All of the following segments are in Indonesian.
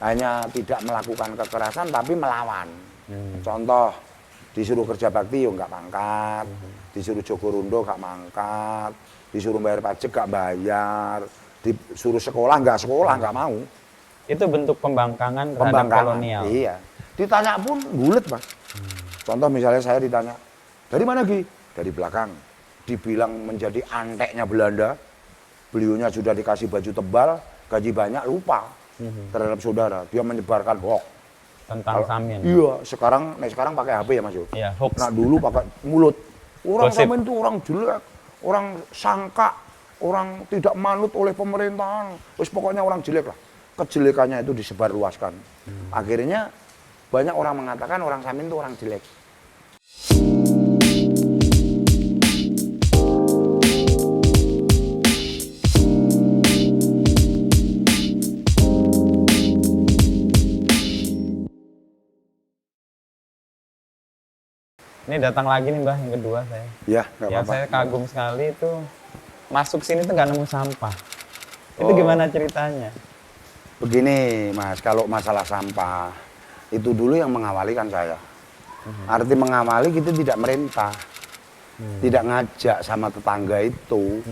hanya tidak melakukan kekerasan tapi melawan. Contoh, disuruh kerja bakti ya nggak mangkat, disuruh jogorondo nggak mangkat, disuruh bayar pajak nggak bayar, disuruh sekolah nggak mau. Itu bentuk pembangkangan terhadap kolonial. Iya. Ditanya pun gulet, Mas. Contoh misalnya saya ditanya, dari mana Gi? Dari belakang. Dibilang menjadi anteknya Belanda, beliaunya sudah dikasih baju tebal, gaji banyak, lupa terhadap saudara. Dia menyebarkan hoax. Tentang Samin. Iya, sekarang pakai HP ya Mas Yo. Iya, hoax. Nah dulu pakai mulut. Orang Gosip. Samin itu orang jelek, orang sangka, orang tidak manut oleh pemerintahan. Terus pokoknya orang jelek lah. Kejelekannya itu disebarluaskan. Akhirnya banyak orang mengatakan orang Samin itu orang jelek. Ini datang lagi nih Mbah yang kedua saya. Ya, nggak Yang apa-apa. saya kagum sekali itu masuk sini tuh nggak nemu sampah. Itu Oh. gimana ceritanya? Begini Mas, kalau masalah sampah, itu dulu yang mengawali kan saya. Arti mengawali kita tidak merintah, tidak ngajak sama tetangga itu.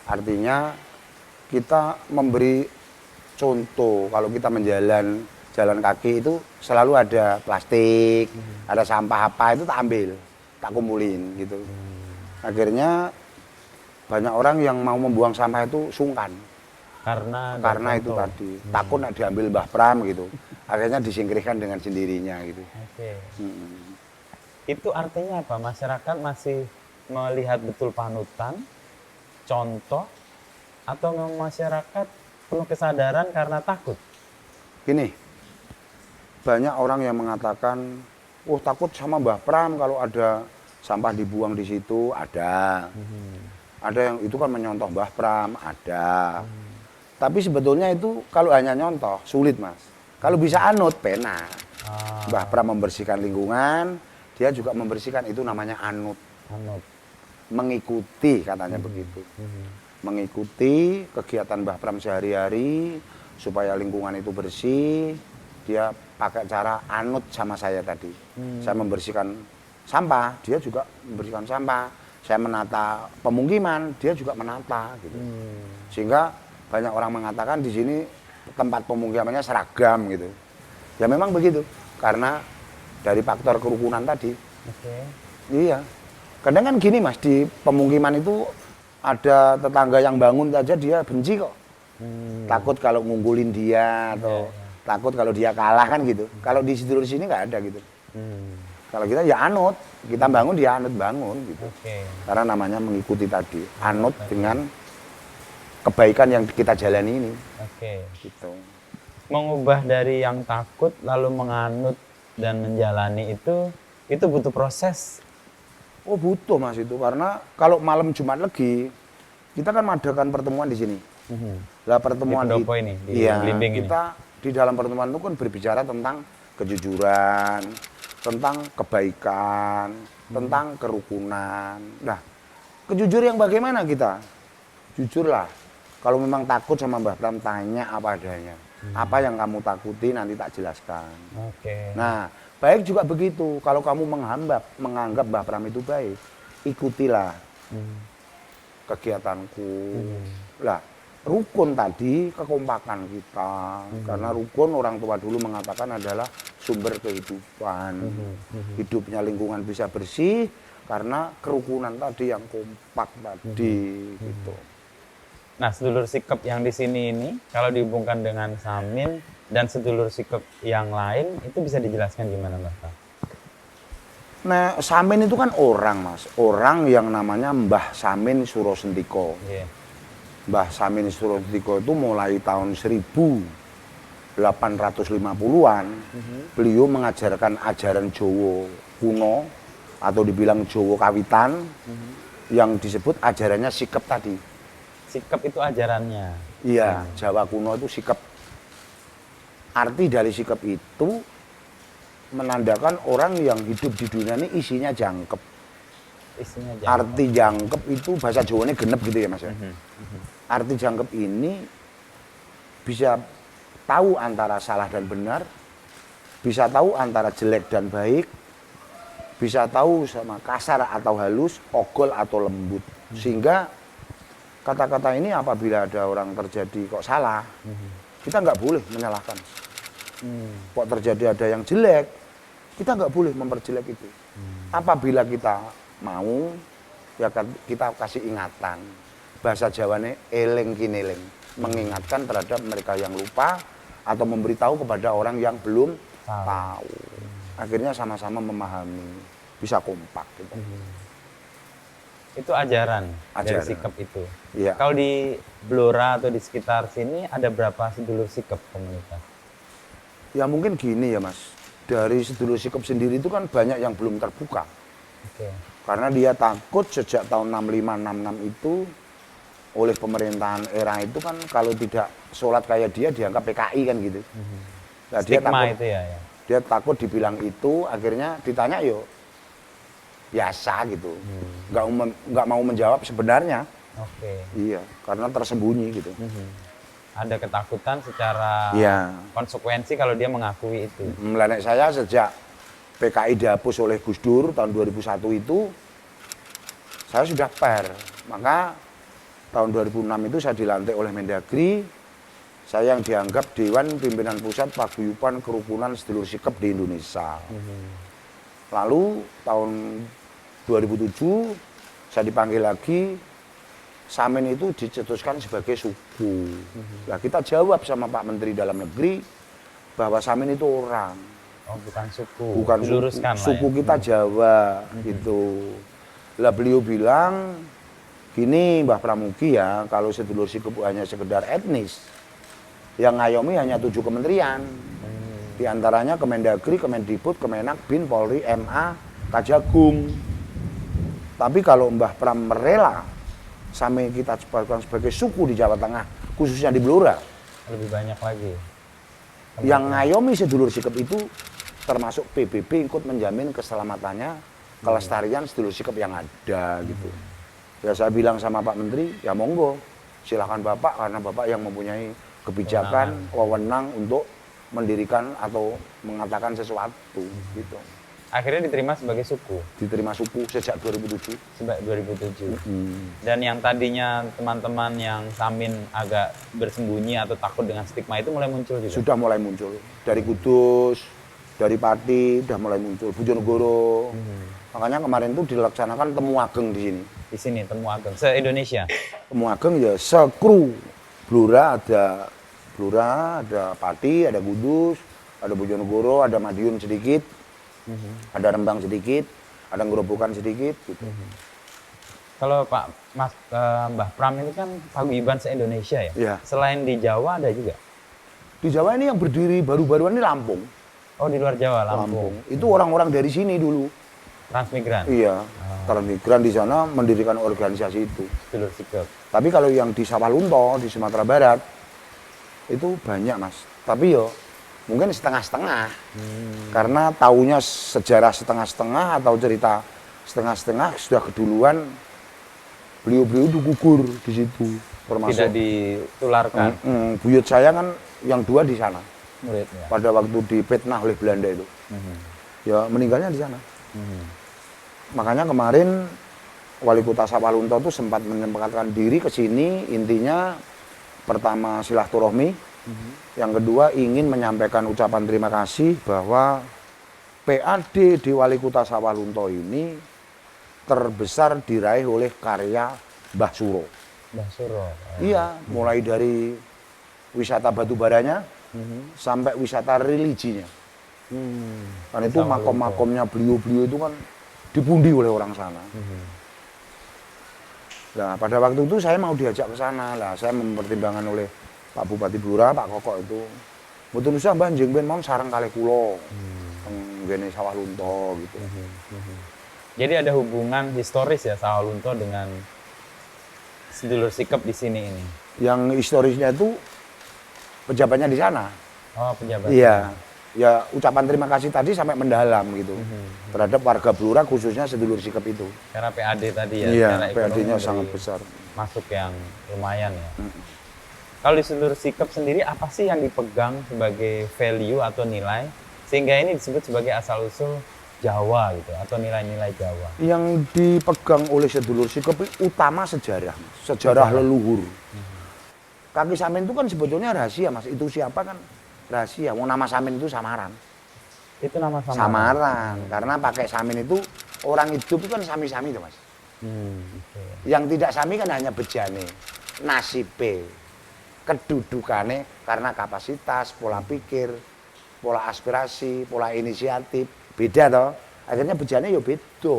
Artinya kita memberi contoh, kalau kita jalan kaki itu selalu ada plastik, ada sampah apa itu tak ambil, tak kumpulin gitu. Akhirnya banyak orang yang mau membuang sampah itu sungkan. Karena Itu tadi takut nak diambil Mbah Pram gitu, akhirnya disingkirkan dengan sendirinya gitu. Oke. Itu artinya apa? Masyarakat masih melihat betul panutan, contoh, atau memang masyarakat penuh kesadaran karena takut? Gini, banyak orang yang mengatakan, oh takut sama Mbah Pram kalau ada sampah dibuang di situ, ada yang itu kan menyontoh Mbah Pram, ada. Tapi sebetulnya itu kalau hanya nyontoh sulit Mas. Kalau bisa anut pena. Mbah Pram membersihkan lingkungan, dia juga membersihkan, itu namanya anut. Mengikuti katanya begitu. Mengikuti kegiatan Mbah Pram sehari-hari supaya lingkungan itu bersih, dia pakai cara anut sama saya tadi. Saya membersihkan sampah, dia juga membersihkan sampah. Saya menata pemukiman, dia juga menata gitu. Sehingga banyak orang mengatakan di sini tempat pemukimannya seragam gitu. Ya memang begitu, karena dari faktor kerukunan tadi. Iya. Kadang kan gini Mas, di pemukiman itu ada tetangga yang bangun saja dia benci kok. Takut kalau ngunggulin dia atau takut kalau dia kalah kan gitu. Kalau di sedulur sini nggak ada gitu. Kalau kita ya anut, kita bangun dia anut bangun gitu. Karena namanya mengikuti tadi, anut dengan kebaikan yang kita jalani ini. Gitu. Mengubah dari yang takut lalu menganut dan menjalani itu butuh proses. Oh butuh Mas itu, karena kalau malam Jumat Legi kita kan mengadakan pertemuan di sini. Lah pertemuan di pendopo ini, di Blimbing kita di dalam pertemuan itu kan berbicara tentang kejujuran, tentang kebaikan, tentang kerukunan. Nah, kejujur yang bagaimana kita? Jujurlah. Kalau memang takut sama Mbah Pram, tanya apa adanya. Apa yang kamu takuti nanti tak jelaskan. Nah, baik juga begitu. Kalau kamu menganggap Mbah Pram itu baik, ikutilah kegiatanku. Lah, rukun tadi kekompakan kita. Karena rukun orang tua dulu mengatakan adalah sumber kehidupan. Hidupnya lingkungan bisa bersih karena kerukunan tadi yang kompak tadi gitu. Nah, sedulur sikep yang di sini ini kalau dihubungkan dengan Samin dan sedulur sikep yang lain itu bisa dijelaskan gimana Mbah? Nah, Samin itu kan orang Mas, orang yang namanya Mbah Samin Surosentiko. Mbah Samin Surosentiko itu mulai tahun 1850-an beliau mengajarkan ajaran Jawa kuno atau dibilang Jawa kawitan yang disebut ajarannya sikep tadi. Sikep itu ajarannya. Iya, Jawa kuno itu sikep. Arti dari sikep itu menandakan orang yang hidup di dunia ini isinya jangkep. Arti jangkep itu bahasa Jawanya genep gitu ya Mas ya. Arti jangkep ini bisa tahu antara salah dan benar, bisa tahu antara jelek dan baik, bisa tahu sama kasar atau halus, ogol atau lembut. Sehingga kata-kata ini apabila ada orang terjadi kok salah, kita nggak boleh menyalahkan. Kok terjadi ada yang jelek, kita nggak boleh memperjelek itu. Apabila kita mau, ya kita kasih ingatan. Bahasa Jawanya eling kineling, mengingatkan terhadap mereka yang lupa atau memberitahu kepada orang yang belum tahu. Akhirnya sama-sama memahami, bisa kompak gitu. Itu ajaran dari Ajaran. sikap itu. Iya. Kalau di Blora atau di sekitar sini ada berapa sedulur sikap komunitas? Ya mungkin gini ya Mas, dari sedulur sikap sendiri itu kan banyak yang belum terbuka. Oke. Karena dia takut sejak tahun 65-66 itu oleh pemerintahan era itu kan kalau tidak sholat kayak dia dianggap PKI kan gitu. Nah, dia Stigma takut, itu ya. dia takut dibilang itu, akhirnya ditanya yo biasa gitu, nggak mau menjawab sebenarnya. Oke. Iya, karena tersembunyi gitu. Ada ketakutan secara Iya. konsekuensi kalau dia mengakui itu. Melanek saya sejak PKI dihapus oleh Gus Dur tahun 2001 itu, saya sudah per. Maka tahun 2006 itu saya dilantik oleh Mendagri, saya yang dianggap Dewan Pimpinan Pusat Paguyuban Kerukunan Sedulur Sikap di Indonesia. Lalu tahun 2007 saya dipanggil lagi, Samin itu dicetuskan sebagai suku. Nah, kita jawab sama Pak Menteri Dalam Negeri bahwa Samin itu orang, Oh, bukan suku. bukan suku. Diluruskan lah Suku ya. kita Jawa gitu. Lah beliau bilang gini, Mbah Pramugi ya, kalau sedulur sikap hanya sekedar etnis, yang ngayomi hanya 7 kementerian. Di antaranya Kemendagri, Kemendikbud, Kemenak, Bin, Polri, MA, Kajagung. Tapi kalau Mbah Pram rela sampai kita sebarkan sebagai suku di Jawa Tengah, khususnya di Blora, Lebih banyak lagi. yang ngayomi sedulur sikap itu termasuk PBB ikut menjamin keselamatannya, kelestarian sedulur sikap yang ada gitu. Ya saya bilang sama Pak Menteri, ya monggo, silakan Bapak karena Bapak yang mempunyai kebijakan, wewenang untuk mendirikan atau mengatakan sesuatu gitu. Akhirnya diterima sebagai suku Diterima suku sejak 2007. sejak 2007. Dan yang tadinya teman-teman yang Samin agak bersembunyi atau takut dengan stigma itu mulai muncul juga. Sudah mulai muncul dari Kudus, dari Pati, sudah mulai muncul Bojonegoro. Makanya kemarin itu dilaksanakan temu ageng di sini. Di sini Temu Ageng se-Indonesia. Temu ageng ya sekru. Blora, ada Pati, ada Kudus, ada Bojonegoro, ada Madiun sedikit. Ada Rembang sedikit, ada Ngerobokan sedikit gitu. Kalau Mbah Pram itu kan paguyuban se-Indonesia ya. Iya. Selain di Jawa ada juga. Di Jawa ini yang berdiri baru-baruan ini Lampung. Oh, di luar Jawa, Lampung. Itu orang-orang dari sini dulu. Transmigran. Iya, transmigran di sana mendirikan organisasi itu. Sedulur sikap. Tapi kalau yang di Sawalunto, di Sumatera Barat, itu banyak Mas. Tapi yo mungkin setengah-setengah. Karena taunya sejarah setengah-setengah atau cerita setengah-setengah sudah keduluan beliau-beliau itu gugur di situ. Termasuk Tidak ditularkan buyut saya kan yang 2 di sana. muridnya. Pada waktu dipitnah oleh Belanda itu. Ya meninggalnya di sana. Makanya kemarin Wali Kota Sawalunto itu sempat menyempatkan diri ke sini, intinya pertama silaturahmi, yang kedua ingin menyampaikan ucapan terima kasih bahwa PAD di Wali Kota Sawalunto ini terbesar diraih oleh karya Mbah Suro. Mbah Suro. Iya, mulai dari wisata batubaranya sampai wisata religinya. Kan itu makom-makomnya beliau-beliau itu kan dipundi oleh orang sana. Nah, pada waktu itu saya mau diajak ke sana. Lah, saya mempertimbangkan oleh Pak Bupati Blora, Pak Kokok itu. Mboten usah Mbah njing ben mon sareng kalih kula. Teng ngene Sawalunto gitu. Jadi ada hubungan historis ya Sawalunto dengan sedulur sikap di sini ini. Yang historisnya itu pejabatnya di sana. Oh, pejabat. Iya. Ya ucapan terima kasih tadi sampai mendalam gitu. Terhadap warga Blora khususnya sedulur sikap itu. Karena PAD tadi ya. Iya, secara ekonomi PAD-nya dari sangat besar. Masuk yang lumayan ya. Kalau di Sedulur Sikep sendiri apa sih yang dipegang sebagai value atau nilai sehingga ini disebut sebagai asal-usul Jawa gitu atau nilai-nilai Jawa? Yang dipegang oleh Sedulur Sikep utama sejarah, sejarah leluhur. Kaki Samin itu kan sebetulnya rahasia, Mas. Itu siapa kan rahasia. Mau nama Samin itu samaran. Itu nama samaran. Samaran. Karena pakai Samin itu orang hidup itu kan sami-sami tuh, Mas. Okay. Yang tidak sami kan hanya bejane, nasibe, kedudukannya karena kapasitas, pola pikir, pola aspirasi, pola inisiatif. Beda toh. Akhirnya bejane ya beda.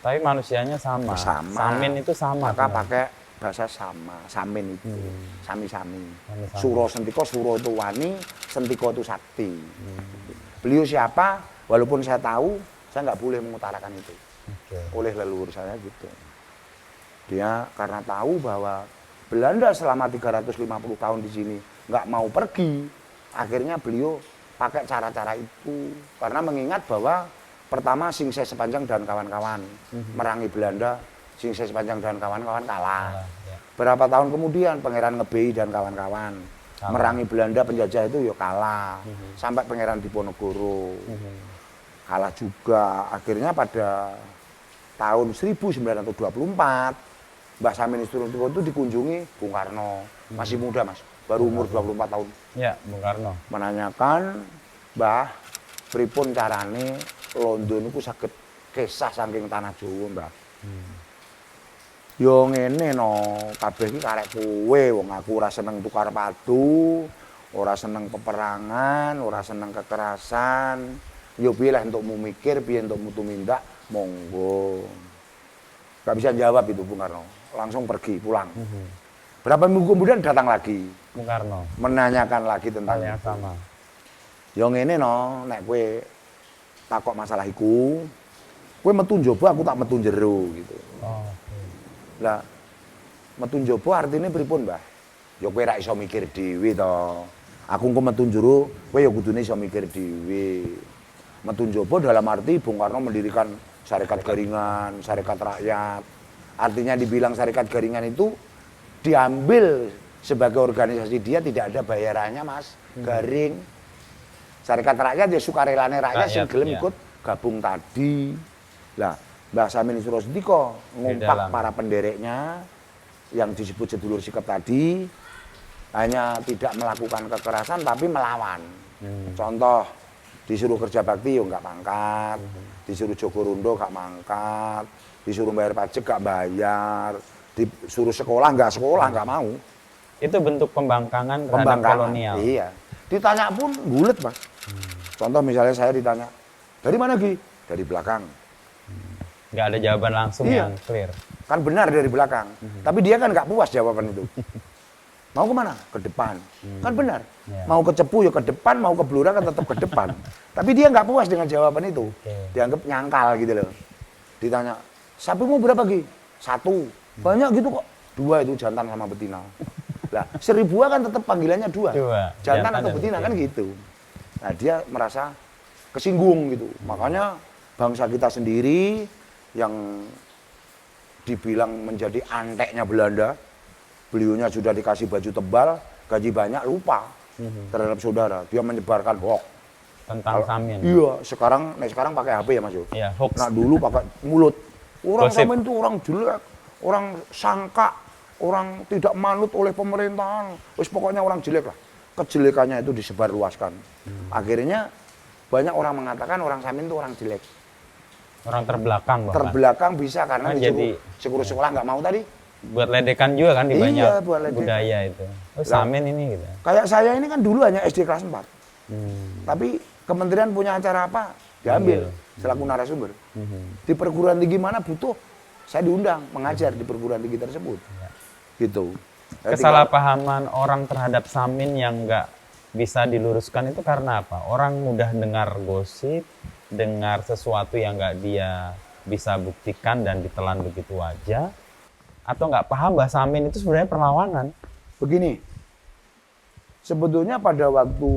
Tapi manusianya sama. Sama. Samin itu sama. Maka pakai bahasa sama, samin itu, sami-sami. Sami-sami. Suro sentiko, suro itu wani, sentiko itu sakti. Beliau siapa? Walaupun saya tahu, saya nggak boleh mengutarakan itu. Okay. Oleh leluhur saya gitu. Dia karena tahu bahwa Belanda selama 350 tahun di sini nggak mau pergi, akhirnya beliau pakai cara-cara itu. Karena mengingat bahwa pertama Singse Sepanjang dan kawan-kawan merangi Belanda, Singse Sepanjang dan kawan-kawan kalah. Ya. Berapa tahun kemudian Pangeran Ngebei dan kawan-kawan merangi Belanda penjajah itu ya kalah. Sampai Pangeran Diponegoro kalah juga. Akhirnya pada tahun 1924 Mbah Samin Isturuntuko itu dikunjungi Bung Karno. Masih muda, Mas. Baru umur 24 tahun. Ya, Bung Karno. Menanyakan, Mbah, pripun carane London itu saged kesah saking tanah Jawa, Mbah. Yo ngene no, kabeh iki karek kowe, wong aku ora seneng tukar padu, ora seneng peperangan, ora seneng kekerasan. Yo piye lah entukmu mikir, piye entukmu tumindak, monggo. Gak bisa jawab itu Bung Karno, langsung pergi pulang. Berapa minggu kemudian datang lagi, Bung Karno. menanyakan lagi tentang Hal yang itu. sama. Yo ngene no, nek kowe takok masalah iku, kowe metu njaba aku tak metu jero gitu. Oh, Lah metu njaba artine pripun, Mbah? Ya kowe ra iso mikir dhewe to. Aku engko metu njero, kowe ya kudune iso mikir dhewe. Metu njaba dalam arti Bung Karno mendirikan Sarekat Garingan, Sarekat Rakyat. Artinya dibilang Sarekat Garingan itu diambil sebagai organisasi dia tidak ada bayarannya, Mas. Garing. Sarekat Rakyat ya sukarelane rakyat sing gelem ikut gabung tadi. Lah, Mbah Samin Isturuntuko ngumpak para pendereknya yang disebut Sedulur Sikep tadi hanya tidak melakukan kekerasan tapi melawan. Contoh disuruh kerja bakti yo nggak mangkat, disuruh Joko Rondo nggak mangkat, disuruh bayar pajak nggak bayar, disuruh sekolah nggak mau. itu bentuk pembangkangan terhadap kolonial. Iya. Ditanya pun bulet, Mas. Contoh misalnya saya ditanya, dari mana Gi? Dari belakang. Nggak ada jawaban langsung Iya. yang clear. Kan benar dari belakang. Tapi dia kan nggak puas jawaban itu. Mau kemana? Ke depan. Kan benar. Iya. Mau ke Cepu ya ke depan, mau ke Blora kan tetap ke depan. Tapi dia nggak puas dengan jawaban itu. Oke. Dianggap nyangkal gitu loh. Ditanya, sapimu berapa Gi? 1. Banyak gitu kok. 2 itu jantan sama betina. Lah, 1000 kan tetap panggilannya 2. 2. Jantan atau betina kan gitu. Nah, dia merasa kesinggung gitu. Makanya bangsa kita sendiri yang dibilang menjadi anteknya Belanda, beliaunya sudah dikasih baju tebal, gaji banyak, lupa terhadap saudara. Dia menyebarkan hoax. Tentang Samin. Iya, sekarang pakai HP ya Mas Yo. Iya, hoax. Nah dulu pakai mulut. Orang Gosip. Samin itu orang jelek, orang sangka, orang tidak manut oleh pemerintahan. Terus pokoknya orang jelek lah. Kejelekannya itu disebarluaskan. Akhirnya banyak orang mengatakan orang Samin itu orang jelek. Orang terbelakang bahkan. Terbelakang bisa karena Kan disuruh sekolah nggak mau tadi. Buat ledekan juga kan di Iya, banyak buat ledekan. budaya itu. Oh, Samin ini gitu. Kayak saya ini kan dulu hanya SD kelas 4. Tapi kementerian punya acara apa? Diambil selaku narasumber. Di perguruan tinggi mana butuh, saya diundang mengajar di perguruan tinggi tersebut. Gitu. Jadi Kesalahpahaman orang terhadap Samin yang nggak bisa diluruskan itu karena apa? Orang mudah dengar gosip, dengar sesuatu yang nggak dia bisa buktikan dan ditelan begitu aja, atau nggak paham bahwa Samin itu sebenarnya perlawanan. begini, sebetulnya pada waktu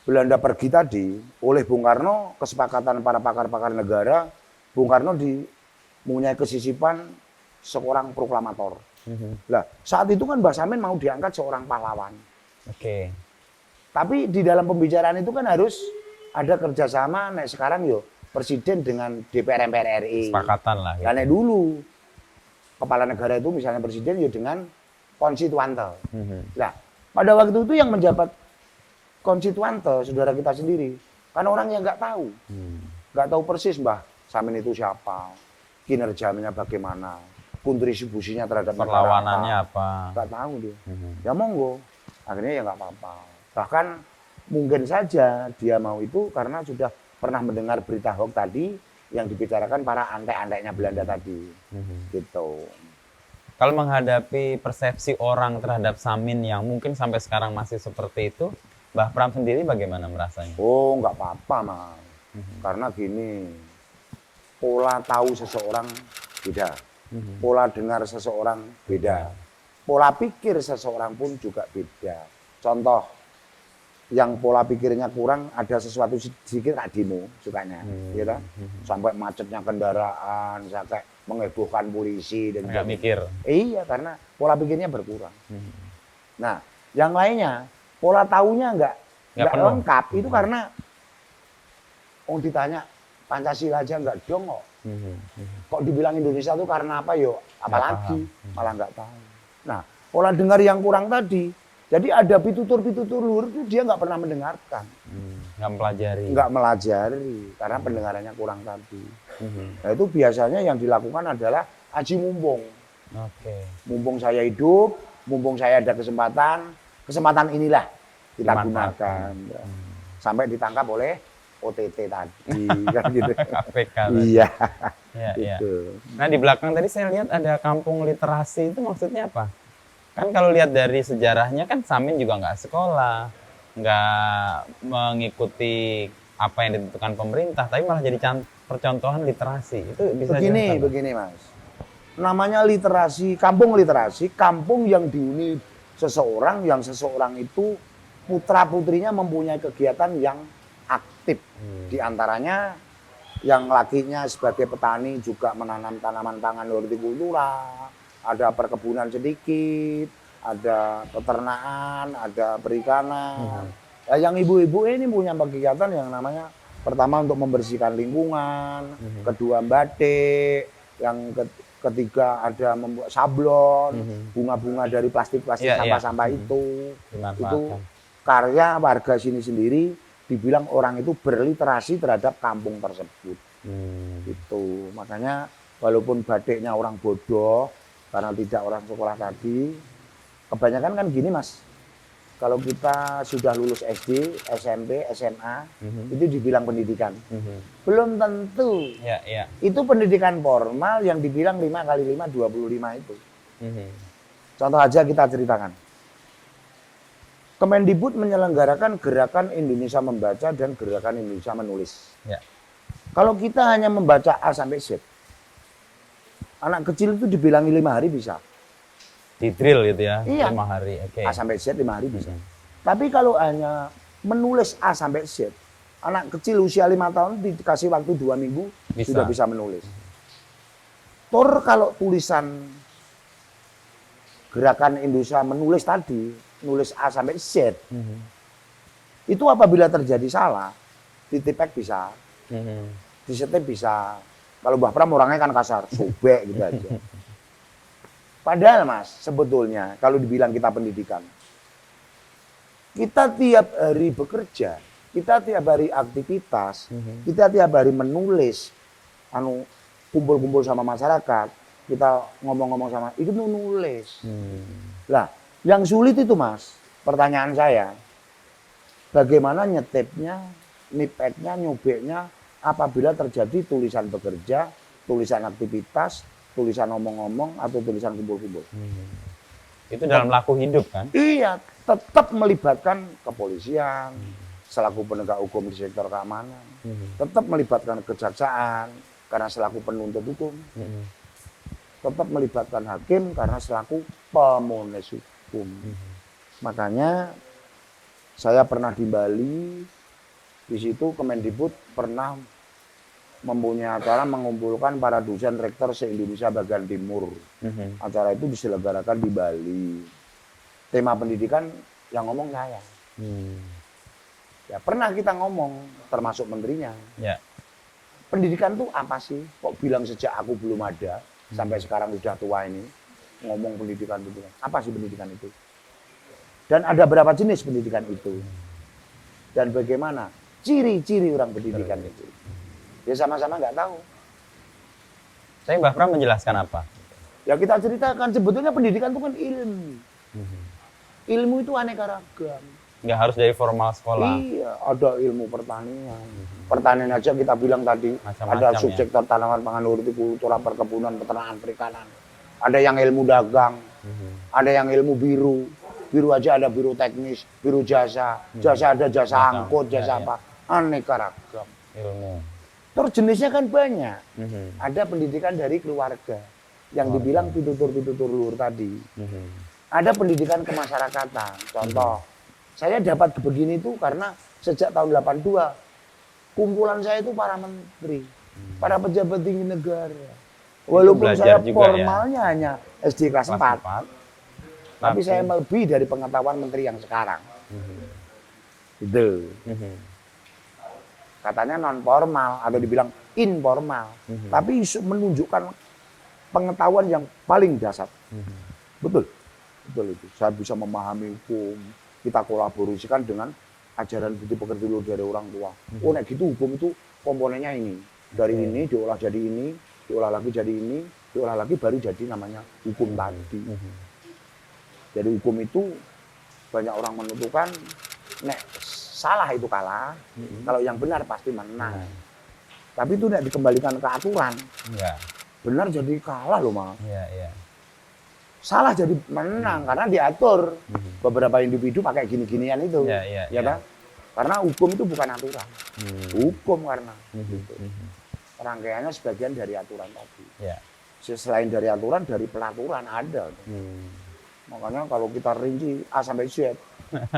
Belanda pergi tadi, oleh Bung Karno, kesepakatan para pakar-pakar negara, Bung Karno mempunyai kesisipan seorang proklamator. Lah, saat itu kan Mbah Samin mau diangkat seorang pahlawan. Oke. Tapi di dalam pembicaraan itu kan harus ada kerjasama. Nek sekarang yo presiden dengan DPR MPR RI. Kesepakatan lah. Gitu. Karena dulu kepala negara itu misalnya presiden yo dengan konstituante. Nah, pada waktu itu yang menjabat konstituante saudara kita sendiri. Karena orang yang nggak tahu, nggak tahu persis Mbah Samin itu siapa, kinerjanya bagaimana, kontribusinya terhadap perlawanannya masyarakat. apa? Nggak tahu dia. Ya monggo, akhirnya ya nggak apa-apa. Bahkan mungkin saja dia mau itu karena sudah pernah mendengar berita hoax tadi yang dibicarakan para antek-anteknya Belanda tadi, gitu. Kalau menghadapi persepsi orang terhadap Samin yang mungkin sampai sekarang masih seperti itu, Mbah Pram sendiri bagaimana merasanya? Oh, nggak apa-apa, Mas. Karena gini, pola tahu seseorang beda, pola dengar seseorang beda, pola pikir seseorang pun juga beda. Contoh, yang pola pikirnya kurang, ada sesuatu sedikit tak demo sukanya, gitu. Sampai macetnya kendaraan, sampai menghebohkan polisi dan Nggak mikir. Iya, karena pola pikirnya berkurang. Nah, yang lainnya pola taunya nggak penuh. lengkap. Itu karena ditanya Pancasila aja nggak dong kok. Kok dibilang Indonesia itu karena apa yo? Apalagi malah nggak tahu. Nah, pola dengar yang kurang tadi. Jadi ada pitutur-pitutur luhur itu dia nggak pernah mendengarkan. Nggak pelajari. Nggak melajari karena pendengarannya kurang tadi. Nah, itu biasanya yang dilakukan adalah aji mumpung. Oke. Mumpung saya hidup, mumpung saya ada kesempatan inilah kita gunakan. Sampai ditangkap oleh OTT tadi kan gitu. KPK. Iya. Ya, Gitu. Nah, di belakang tadi saya lihat ada kampung literasi, itu maksudnya apa? Kan kalau lihat dari sejarahnya kan Samin juga nggak sekolah, nggak mengikuti apa yang ditentukan pemerintah, tapi malah jadi percontohan literasi. Itu bisa Begini Mas. Namanya literasi, kampung yang dihuni seseorang, yang seseorang itu putra-putrinya mempunyai kegiatan yang aktif. Di antaranya yang lakinya sebagai petani juga menanam tanaman pangan hortikultura, ada perkebunan sedikit, ada peternakan, ada perikanan. Nah, yang ibu-ibu ini punya kegiatan yang namanya pertama untuk membersihkan lingkungan, kedua batik, yang ketiga ada membuat sablon, bunga-bunga dari plastik-plastik sampah-sampah itu karya warga sini sendiri. Dibilang orang itu berliterasi terhadap kampung tersebut. Gitu. Makanya walaupun batiknya orang bodoh karena tidak orang sekolah tadi, kebanyakan kan gini Mas, kalau kita sudah lulus SD, SMP, SMA, itu dibilang pendidikan. Belum tentu. Itu pendidikan formal yang dibilang 5 kali 5, 25 itu. Contoh aja kita ceritakan. Kemendikbud menyelenggarakan gerakan Indonesia Membaca dan gerakan Indonesia Menulis. Kalau kita hanya membaca A sampai Z, anak kecil itu dibilangi 5 hari bisa. Di drill gitu ya, iya. 5 hari. Okay. A sampai Z 5 hari bisa. Tapi kalau hanya menulis A sampai Z, anak kecil usia 5 tahun dikasih waktu 2 minggu sudah bisa menulis. Kalau tulisan gerakan Indonesia Menulis tadi, nulis A sampai Z, itu apabila terjadi salah, ditipek bisa, disetip bisa. Kalau Mbah Pram orangnya kan kasar, sobek gitu aja. Padahal Mas, sebetulnya kalau dibilang kita pendidikan, kita tiap hari bekerja, kita tiap hari aktivitas, kita tiap hari menulis, kumpul-kumpul sama masyarakat, kita ngomong-ngomong sama, itu nulis. Lah, yang sulit itu Mas, pertanyaan saya, bagaimana nyetipnya, nipetnya, nyobeknya, apabila terjadi tulisan bekerja, tulisan aktivitas, tulisan ngomong-ngomong, atau tulisan kumpul-kumpul. Itu dalam laku hidup kan? Iya, tetap melibatkan kepolisian, selaku penegak hukum di sektor keamanan, tetap melibatkan kejaksaan, karena selaku penuntut hukum, tetap melibatkan hakim, karena selaku pemohon hukum. Makanya saya pernah di Bali, di situ Kemendikbud pernah mempunyai acara mengumpulkan para dosen rektor se-Indonesia bagian timur. Acara itu diselenggarakan di Bali. Tema pendidikan yang ngomong saya. Ya pernah kita ngomong, termasuk menterinya. Ya. Pendidikan itu apa sih? Kok bilang sejak aku belum ada, sampai sekarang udah tua ini, ngomong pendidikan itu. Apa sih pendidikan itu? Dan ada berapa jenis pendidikan itu? Dan bagaimana ciri-ciri orang pendidikan itu? Ya sama-sama nggak tahu. Tapi Mbah Pram menjelaskan apa? Ya kita ceritakan, sebetulnya pendidikan itu kan ilmu. Ilmu itu aneka ragam. Nggak harus dari formal sekolah. Iya, ada ilmu pertanian. Pertanian aja kita bilang tadi, Macam-macam ada ya. subsektor tanaman pangan hortikultura, perkebunan, peternakan, perikanan. Ada yang ilmu dagang, ada yang ilmu biru. Biru aja ada biru teknis, biru jasa. Jasa ada jasa angkut, jasa apa. Aneka ragam. Ilmu. Terus jenisnya kan banyak. Ada pendidikan dari keluarga yang dibilang pitutur-pitutur luhur tadi. Ada pendidikan kemasyarakatan. Contoh, saya dapat begini itu karena sejak tahun 82 kumpulan saya itu para menteri, para pejabat tinggi negara. Walaupun belajar saya juga formalnya hanya SD kelas 4, tapi saya lebih dari pengetahuan menteri yang sekarang. Gitu. Katanya non formal atau dibilang informal, tapi menunjukkan pengetahuan yang paling dasar. Betul, betul itu. Saya bisa memahami hukum. Kita kolaborasikan dengan ajaran budi pekerti luhur dari orang tua. Oh, nek gitu hukum itu komponennya ini. Dari ini diolah jadi ini, diolah lagi jadi ini, diolah lagi baru jadi namanya hukum tadi. Jadi hukum itu banyak orang menentukan nek salah itu kalah, kalau yang benar pasti menang. Tapi itu nek dikembalikan ke aturan, benar jadi kalah loh Mas. Salah jadi menang karena diatur beberapa individu pakai gini-ginian itu, ya kan? Karena hukum itu bukan aturan, hukum karena gitu. Rangkaiannya sebagian dari aturan tadi. Selain dari aturan, dari pelaturan ada. Makanya kalau kita rinci A sampai Z,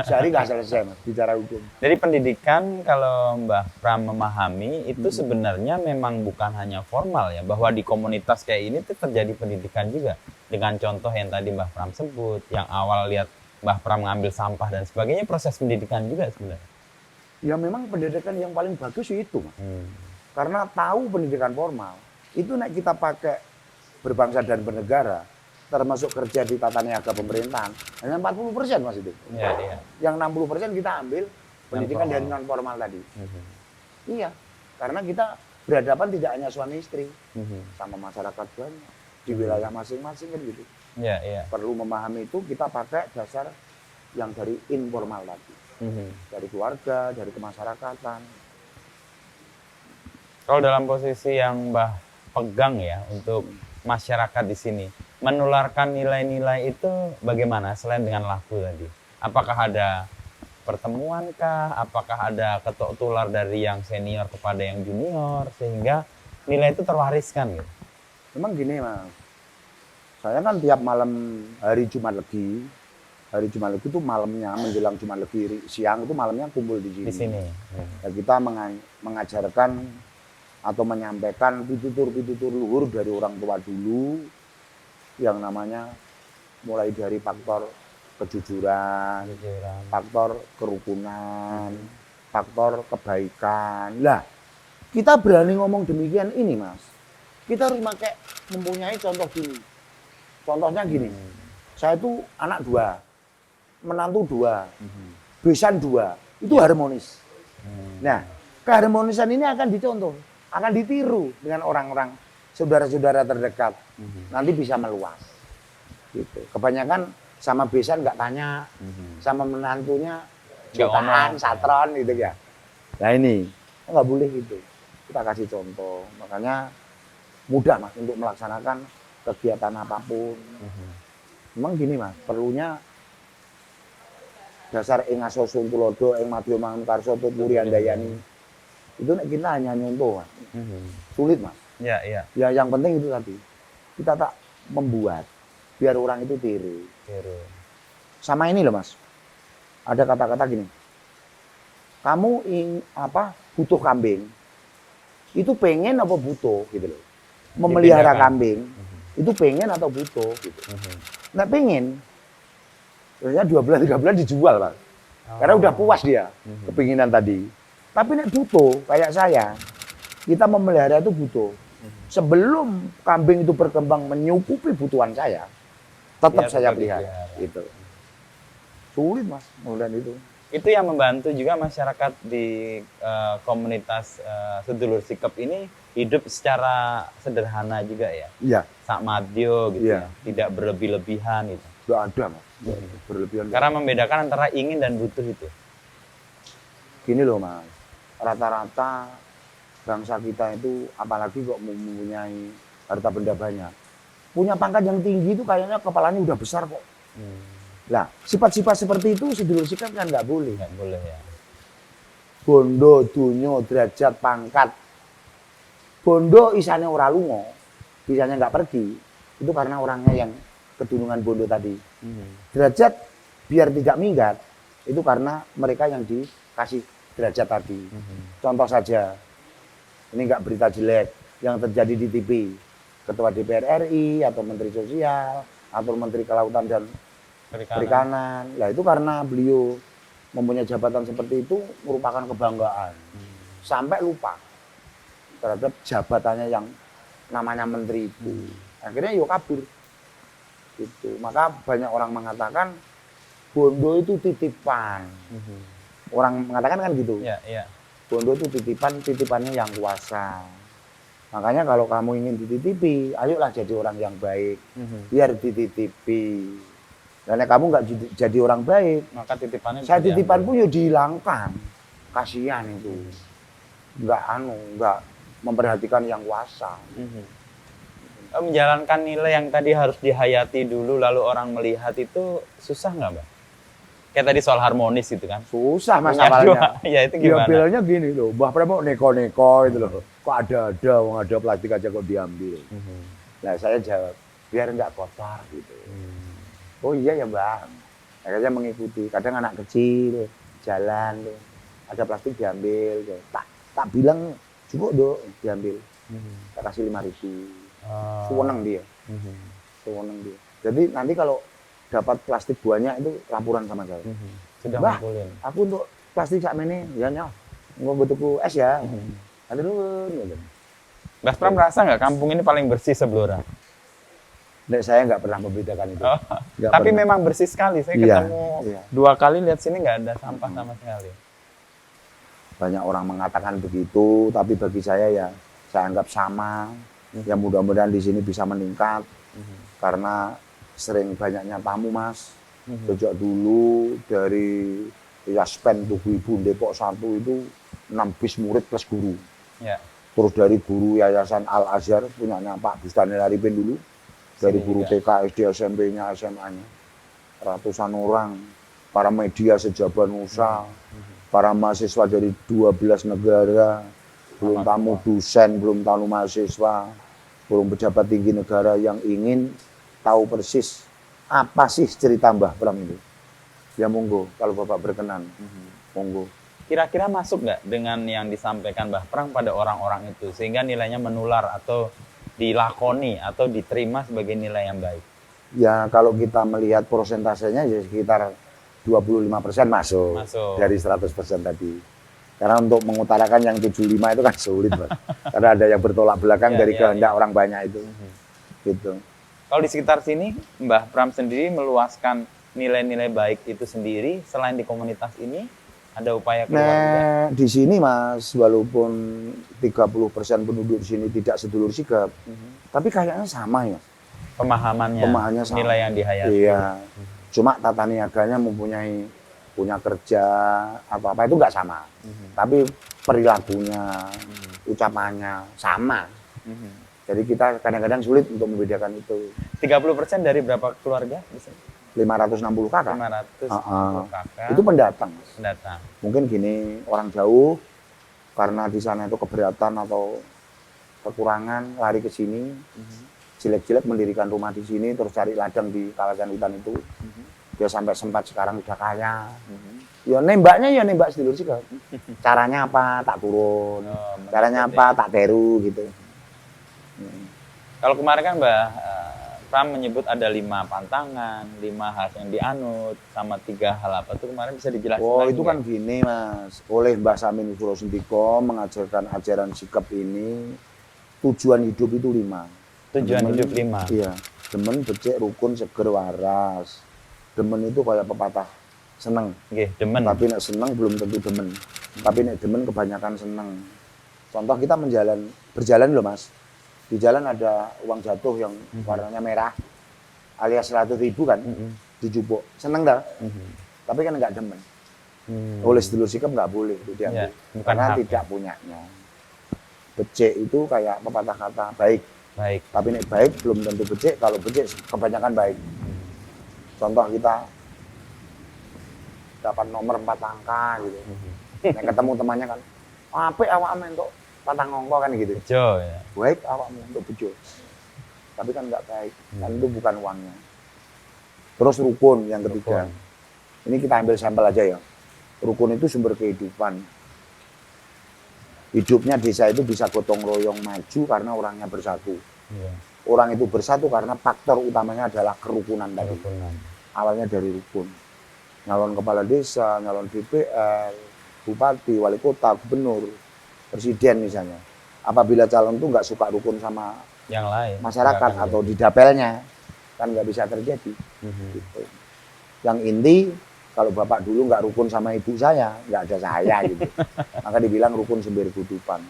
sehari nggak selesai Mas, bicara hukum. Jadi pendidikan kalau Mbah Pram memahami itu sebenarnya memang bukan hanya formal ya, bahwa di komunitas kayak ini tuh terjadi pendidikan juga. Dengan contoh yang tadi Mbah Pram sebut, yang awal lihat Mbah Pram ngambil sampah dan sebagainya, proses pendidikan juga sebenarnya. Ya memang pendidikan yang paling bagus itu Mas. Karena tahu pendidikan formal, itu nek kita pakai berbangsa dan bernegara, termasuk kerja di tata niaga pemerintahan, hanya 40% Mas itu. Yang 60% kita ambil pendidikan dari non formal tadi. Iya, karena kita berhadapan tidak hanya suami istri, sama masyarakat banyak di wilayah masing-masing kan gitu. Perlu memahami itu, kita pakai dasar yang dari informal tadi, dari keluarga, dari kemasyarakatan. Kalau dalam posisi yang Mbah pegang ya untuk masyarakat di sini, menularkan nilai-nilai itu bagaimana selain dengan laku tadi? Apakah ada pertemuan kah? Apakah ada ketok tular dari yang senior kepada yang junior sehingga nilai itu terwariskan gitu? Memang gini Mas, saya kan tiap malam hari Jumat Legi itu malamnya menjelang Jumat Legi siang itu malamnya kumpul di sini. Di sini. Ya, kita mengajarkan atau menyampaikan pitutur-pitutur luhur dari orang tua dulu yang namanya mulai dari faktor kejujuran, faktor kerukunan, faktor kebaikan. Lah, kita berani ngomong demikian ini Mas, kita harus mempunyai contoh gini. Contohnya gini, saya itu anak 2, menantu 2, besan 2, itu harmonis. Nah, keharmonisan ini akan dicontoh, akan ditiru dengan orang-orang saudara-saudara terdekat. Nanti bisa meluas. Gitu. Kebanyakan sama besan nggak tanya, sama menantunya jotaan, satron gitu ya. Nah ini nggak boleh gitu. Kita kasih contoh. Makanya mudah Mas untuk melaksanakan kegiatan apapun. Memang gini Mas, perlunya dasar ing aso suntulodo ing madya manungkarsa tuturi andayani. Itu kita hanya nyontoh Mas. Sulit Mas. Ya yang penting itu tadi. Kita tak membuat biar orang itu tiru. Sama ini loh Mas. Ada kata-kata gini. Kamu butuh kambing. itu pengen apa butuh gitu loh. Memelihara Dibedakan. kambing itu pengen atau butuh gitu. Nggak pengen, biasanya 2 bulan 3 bulan dijual Pak. Karena udah puas dia kepinginan tadi. Tapi nek butuh kayak saya, kita memelihara itu butuh. Sebelum kambing itu berkembang menyukupi butuhan saya, tetap Ya, saya tetap pelihara. dipelihara. Gitu. Sulit Mas, kemudian itu. Itu yang membantu juga masyarakat di komunitas sedulur sikep ini hidup secara sederhana juga ya. Iya, Sak madyo gitu Iya. ya. Tidak berlebih-lebihan gitu. nggak ada Mas. Berlebihan. Karena membedakan antara ingin dan butuh itu. Gini loh Mas, rata-rata bangsa kita itu apalagi kok mempunyai harta benda banyak. Punya pangkat yang tinggi itu kayaknya kepalanya udah besar kok. Nah, sifat-sifat seperti itu sedulur sikap kan nggak boleh. Nggak boleh ya. Bondo, dunyo, derajat, pangkat. Bondo isane ora lunga, bisanya nggak pergi. Itu karena orangnya yang kedunungan bondo tadi. Derajat biar tidak minggat, itu karena mereka yang dikasih derajat tadi. Contoh saja, ini nggak berita jelek yang terjadi di TV. Ketua DPR RI atau Menteri Sosial atau Menteri Kelautan dan Perikanan. Lah itu karena beliau mempunyai jabatan seperti itu merupakan kebanggaan. Sampai lupa terhadap jabatannya yang namanya menteri itu. Akhirnya yo kabur. Gitu. Maka banyak orang mengatakan bondo itu titipan. Orang mengatakan kan gitu. Iya, iya. Bondo itu titipan, titipannya yang kuasa. Makanya kalau kamu ingin dititipi, ayolah jadi orang yang baik. Biar dititipi. Dan kamu nggak jadi orang baik, Maka titipannya saya bisa titipan diambil. pun ya dihilangkan. Kasihan itu. Nggak memperhatikan yang kuasa. Menjalankan nilai yang tadi harus dihayati dulu lalu orang melihat itu susah nggak, Mbak? Kayak tadi soal harmonis gitu kan. Susah Mas Punya awalnya. dua. Ya itu Ya gimana? bilangnya gini loh, Mbah Pram mau neko-neko itu loh. Kok ada, wong ada plastik aja kok diambil. Nah saya jawab, biar nggak kotor gitu. Oh iya ya Bang. Akhirnya mengikuti. Kadang anak kecil jalan tuh, ada plastik diambil. Tuh. Tak bilang cukup dong diambil. Tak kasih 5.000. Suweneng dia. Suweneng dia. Jadi nanti kalau dapat plastik banyak itu laporan sama saya. Sudah Mbah, ngumpulin. aku untuk plastik sak mene ya nyoh. Engko tuku es ya. Ada nuwun gitu. Mbak Pram merasa nggak kampung ini paling bersih seblora? Nek saya nggak pernah membedakan itu. Oh, Nggak tapi pernah. memang bersih sekali. Saya Iya, ketemu iya. 2 kali lihat sini nggak ada sampah sama sekali. Banyak orang mengatakan begitu, tapi bagi saya ya saya anggap sama. Ya mudah-mudahan di sini bisa meningkat karena sering banyaknya tamu Mas. Sejak dulu dari Yaspen Tugu Ibu Depok 1 itu 6 bis murid plus guru. Ya. Terus dari guru Yayasan Al Azhar punyanya Pak Bustani Arifin dulu. Dari Sini guru juga. TK, SD, SMP-nya, SMA-nya. Ratusan orang, para media sejabat Nusa, para mahasiswa dari 12 negara, belum tamu dosen, belum tamu mahasiswa, belum pejabat tinggi negara yang ingin tahu persis apa sih cerita Mbah Pram itu. Ya monggo, kalau Bapak berkenan, monggo. Kira-kira masuk nggak dengan yang disampaikan Mbah Pram pada orang-orang itu sehingga nilainya menular atau dilakoni atau diterima sebagai nilai yang baik? Ya kalau kita melihat prosentasenya ya sekitar 25% masuk, Masuk. dari 100% tadi. Karena untuk mengutarakan yang 75 itu kan sulit, Mas. Karena ada yang bertolak belakang Ya, dari ya, kehendak orang banyak itu. Gitu. Kalau di sekitar sini Mbah Pram sendiri meluaskan nilai-nilai baik itu sendiri selain di komunitas ini ada upaya keluar juga? Nah, di sini Mas, walaupun 30% penduduk di sini tidak sedulur sikap, tapi kayaknya sama ya. Pemahamannya, Pemahamannya sama. nilai yang dihayati. Iya. Cuma tata niaganya punya kerja atau apa itu nggak sama. Tapi perilakunya, ucapannya sama. Jadi kita kadang-kadang sulit untuk membedakan itu. 30% dari berapa keluarga? Bisa? 560 kakak. 500 kakak Itu pendatang. pendatang. Mungkin gini, orang jauh karena di sana itu keberatan atau kekurangan lari ke sini. Jelek-jelek mendirikan rumah di sini terus cari ladang di kawasan hutan itu. Dia sampai sempat sekarang udah kaya. Ya nembaknya ya nembak sedulur sikap. Caranya apa tak turun, Oh, caranya menurut apa tak teru gitu. Kalau kemarin kan Mbah Pram menyebut ada 5 pantangan, 5 hal yang dianut, sama 3 hal apa tuh kemarin bisa dijelaskan Oh lagi itu kan gini mas, oleh Mbah Samin Suro Sendiko mengajarkan ajaran sikap ini, tujuan hidup itu 5. Tujuan hidup 5. Iya, demen, becek, rukun, seger, waras. Demen itu kayak pepatah seneng. Nggih, demen. Tapi nek seneng belum tentu demen. Tapi nek demen kebanyakan seneng. Contoh kita berjalan loh mas. Di jalan ada uang jatuh yang warnanya merah, alias 100.000 kan, dijupuk. Seneng dah. Tapi kan nggak demen. Oleh sedulur sikap nggak boleh itu diambil. bukan Karena hak, tidak punyanya. Becek itu kayak pepatah kata baik. Baik. Tapi nek baik belum tentu becek, kalau becek kebanyakan baik. Contoh kita dapat nomor 4 angka gitu. Nek ketemu temannya kan, apik awakmu entuk 4 angka kan gitu. Bejo ya. Baik awakmu untuk bejo. Tapi kan nggak baik, kan itu bukan uangnya. Terus rukun yang ketiga. Rukun. Ini kita ambil sampel aja ya. Rukun itu sumber kehidupan. Hidupnya desa itu bisa gotong royong maju karena orangnya bersatu. Iya. Orang itu bersatu karena faktor utamanya adalah kerukunan tadi. Kerukunan. Awalnya dari rukun. Nyalon kepala desa, nyalon DPR, bupati, wali kota, gubernur, presiden misalnya. Apabila calon itu nggak suka rukun sama Yang lain. masyarakat atau di dapelnya, kan nggak bisa terjadi. Gitu. Yang inti, kalau bapak dulu nggak rukun sama ibu saya, nggak ada saya gitu. Maka dibilang rukun sumber kehidupan.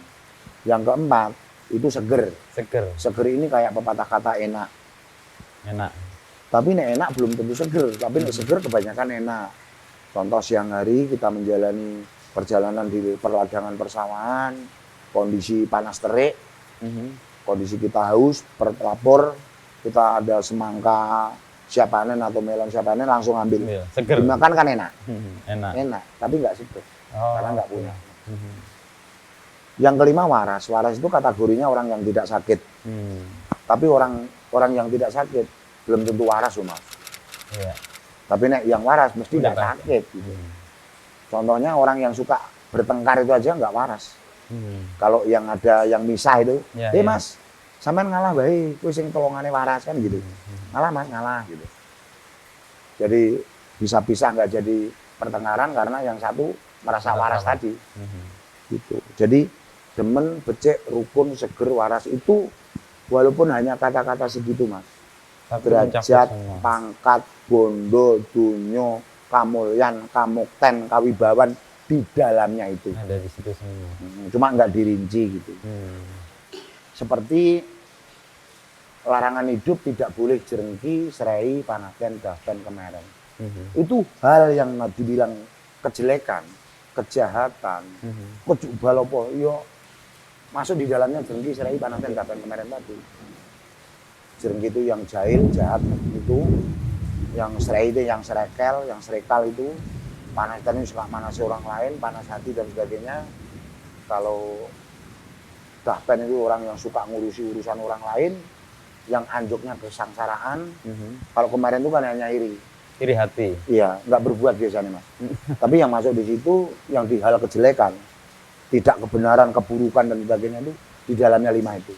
Yang keempat, itu seger. Seger. Seger ini kayak pepatah kata enak. Enak. Tapi nek enak belum tentu seger, tapi nek seger kebanyakan enak. Contoh siang hari kita menjalani perjalanan di perladangan persawahan, kondisi panas terik, kondisi kita haus, lapor, kita ada semangka siap panen atau melon siap panen langsung ambil. Iya, seger. Dimakan kan enak, Enak. enak, tapi nggak seger Oh, karena nggak punya. Yang kelima waras, waras itu kategorinya orang yang tidak sakit. Tapi orang yang tidak sakit belum tentu waras loh mas. Iya. Tapi nek yang waras mesti Udah tidak sakit. Gitu. Contohnya orang yang suka bertengkar itu aja nggak waras. Kalau yang ada yang misah itu, Ya, ya. mas, sampean ngalah baik, kowe sing tolongane waras kan gitu. Ngalah mas, ngalah gitu. Jadi bisa pisah nggak jadi pertengkaran karena yang satu merasa waras tadi. Gitu. Jadi demen, becek, rukun, seger, waras itu walaupun hanya kata-kata segitu mas. Tapi Derajat, mencakup semua. pangkat, bondo, dunyo, kamulyan, kamukten, kawibawan di dalamnya itu. Ada di situ semua. Cuma nggak dirinci gitu. Seperti larangan hidup tidak boleh jerengki, serai, panaken, dahpen, kemeren. Itu hal yang dibilang kejelekan, kejahatan, kejubal apa, yo masuk di dalamnya jerengki, serai, panaken, dahpen, kemeren tadi. Jerengki itu yang jahil, jahat itu, yang serai itu yang serekel, yang serekal itu, panas ini suka manasi orang lain, panas hati dan sebagainya. Kalau dahpen itu orang yang suka ngurusi urusan orang lain, yang anjuknya kesangsaraan. Kalau kemarin itu kan hanya iri. Iri hati. Iya, nggak berbuat biasanya mas. Tapi yang masuk di situ, yang di hal kejelekan, tidak kebenaran, keburukan dan sebagainya itu di dalamnya 5 itu.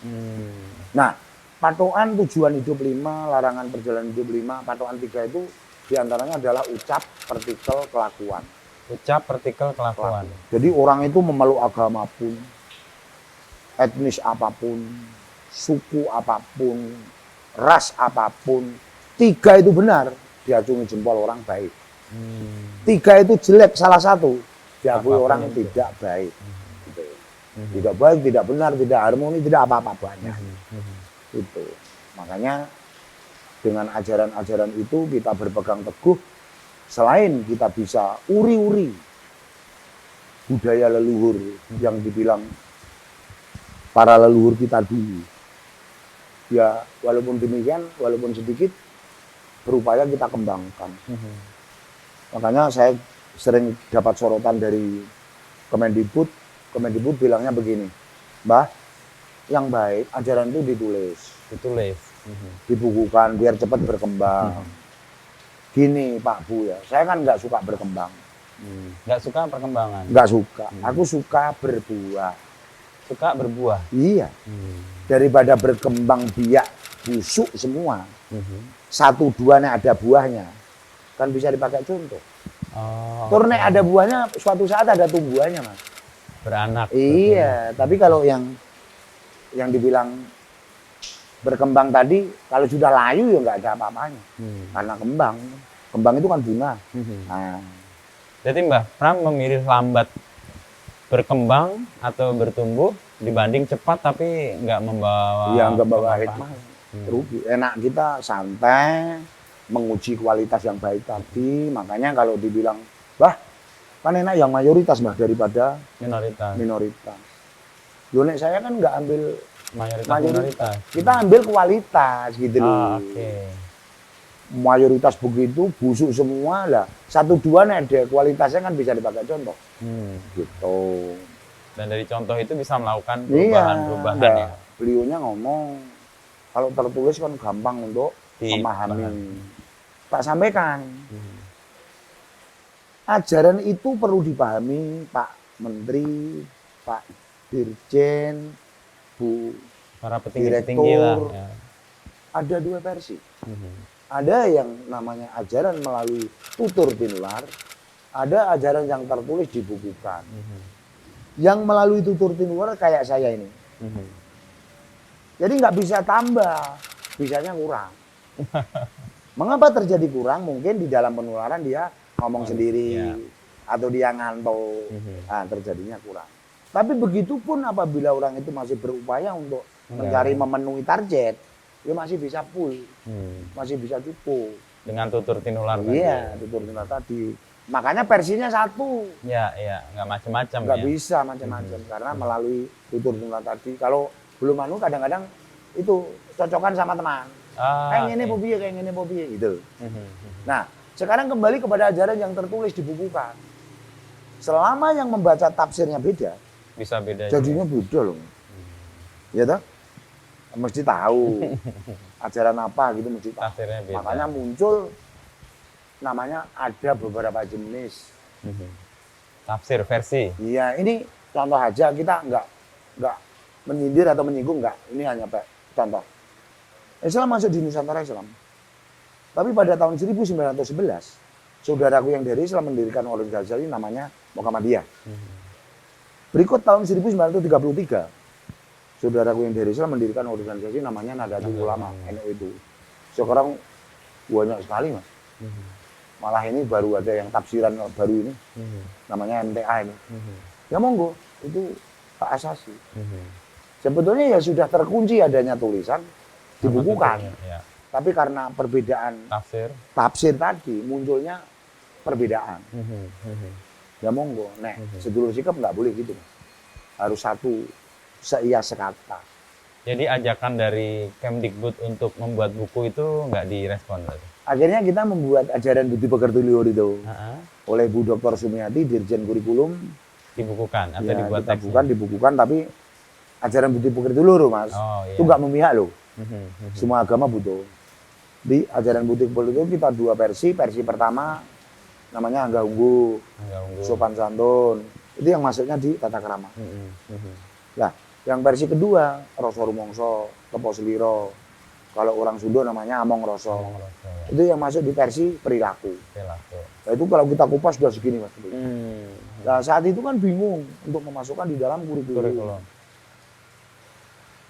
Nah, patokan tujuan hidup 5, larangan perjalanan hidup 5, patokan 3 itu diantaranya adalah ucap, partikel, kelakuan. Ucap, partikel, kelakuan. Jadi orang itu memeluk agama pun, etnis apapun, suku apapun, ras apapun, 3 itu benar, diacungi jempol orang baik. 3 itu jelek salah satu, diakui Apapun orang itu. tidak baik. Gitu. Tidak baik, tidak benar, tidak harmoni, tidak apa-apa banyak. Itu. Makanya dengan ajaran-ajaran itu kita berpegang teguh, selain kita bisa uri-uri budaya leluhur yang dibilang para leluhur kita dulu. Ya walaupun demikian, walaupun sedikit, berupaya kita kembangkan. Makanya saya sering dapat sorotan dari Kemendikbud. Kemendikbud bilangnya begini, Mbah, yang baik ajaran itu Ditulis. dibukukan biar cepat berkembang. Gini Pak Bu ya, saya kan nggak suka berkembang. Nggak suka perkembangan. Nggak suka. Aku suka berbuah. Suka berbuah. Iya. Daripada berkembang biak busuk semua. Satu dua nek ada buahnya. Kan bisa dipakai contoh. Oh, Tur nek ada buahnya, suatu saat ada tumbuhannya, Mas. beranak. Iya, tapi kalau yang dibilang berkembang tadi, kalau sudah layu ya nggak ada apa-apanya. Karena kembang. Kembang itu kan bunga. Nah, Jadi Mbah Pram memilih lambat berkembang atau bertumbuh dibanding cepat tapi nggak membawa ya nggak bawa apa-apa. hikmah. Rugi. Enak kita santai, menguji kualitas yang baik tadi. Makanya kalau dibilang, bah, kan enak yang mayoritas Mbah daripada Minoritas. minoritas. Loh, nek saya kan nggak ambil Minoritas. kita ambil kualitas gitu loh. Oke. Mayoritas begitu busuk semua lah. Satu dua nih ada kualitasnya kan bisa dipakai contoh. Gitu. Dan dari contoh itu bisa melakukan Iya. perubahan-perubahan Nah, ya. beliaunya ngomong kalau tertulis kan gampang untuk memahami. Tak sampaikan. Ajaran itu perlu dipahami Pak Menteri, Pak Dirjen, Bu Para petinggi-petinggi lah. Direktur. Ya. Ada dua versi. Ada yang namanya ajaran melalui tutur tinular, ada ajaran yang tertulis dibukukan. Yang melalui tutur tinular kayak saya ini. Jadi nggak bisa tambah, bisanya kurang. Mengapa terjadi kurang? Mungkin di dalam penularan dia ngomong sendiri, ya. atau dia ngantuk, nah, terjadinya kurang. Tapi begitu pun apabila orang itu masih berupaya untuk mencari memenuhi target, dia masih bisa full, masih bisa cukup. Dengan tutur tinular tadi. Iya, tutur tinular tadi. Makanya versinya satu, Ya, nggak macam-macam nggak ya. bisa macam-macam karena melalui tutur tinular tadi. Kalau belum anu kadang-kadang itu cocokan sama teman. Kayak ini pobi, kayak ini pobi gitu. Nah, sekarang kembali kepada ajaran yang tertulis dibukukan. Selama yang membaca tafsirnya beda, Bisa beda. jadinya beda loh. Ya toh? Mesti tahu ajaran apa gitu mesti tahu. Tafsirnya beda. Makanya muncul namanya ada beberapa jenis. Tafsir versi. Iya, ini contoh aja, kita nggak menyindir atau menyinggung, nggak. Ini hanya contoh. Islam masuk di Nusantara Islam. Tapi pada tahun 1911, saudaraku yang dari Islam mendirikan organisasi namanya Muhammadiyah. Berikut tahun 1933, saudaraku yang dari Islam mendirikan organisasi namanya Nahdlatul Ulama, NU itu. Sekarang banyak sekali, Mas. Malah ini baru ada yang tafsiran baru ini, namanya MTA ini. Ya monggo, itu hak asasi. Sebetulnya ya sudah terkunci adanya tulisan, dibukukan. Ya. Tapi karena perbedaan tafsir tadi, munculnya perbedaan. Ya monggo, sedulur sikap nggak boleh gitu. Harus satu, seia sekata. Jadi ajakan dari Kemdikbud untuk membuat buku itu nggak direspon berarti? Akhirnya kita membuat ajaran Budi Pekerti Luhur itu oleh Bu Dr. Sumiati, Dirjen Kurikulum. Dibukukan atau Ya, dibuat kita teksnya? dibukukan, tapi ajaran Budi Pekerti Luhur, Mas. Iya. Itu nggak memihak loh. Semua agama butuh. Di ajaran Budi Pekerti Luhur kita dua versi. Versi pertama namanya Angga Unggu, sopan santun. Itu yang masuknya di tata krama. Nah, yang versi kedua Rasa Rumangsa, Tepo Seliro. Kalau orang Sunda namanya Among Rasa. Itu yang masuk di versi perilaku. Nah, itu kalau kita kupas sudah segini, Mas. Nah, saat itu kan bingung untuk memasukkan di dalam kurikulum.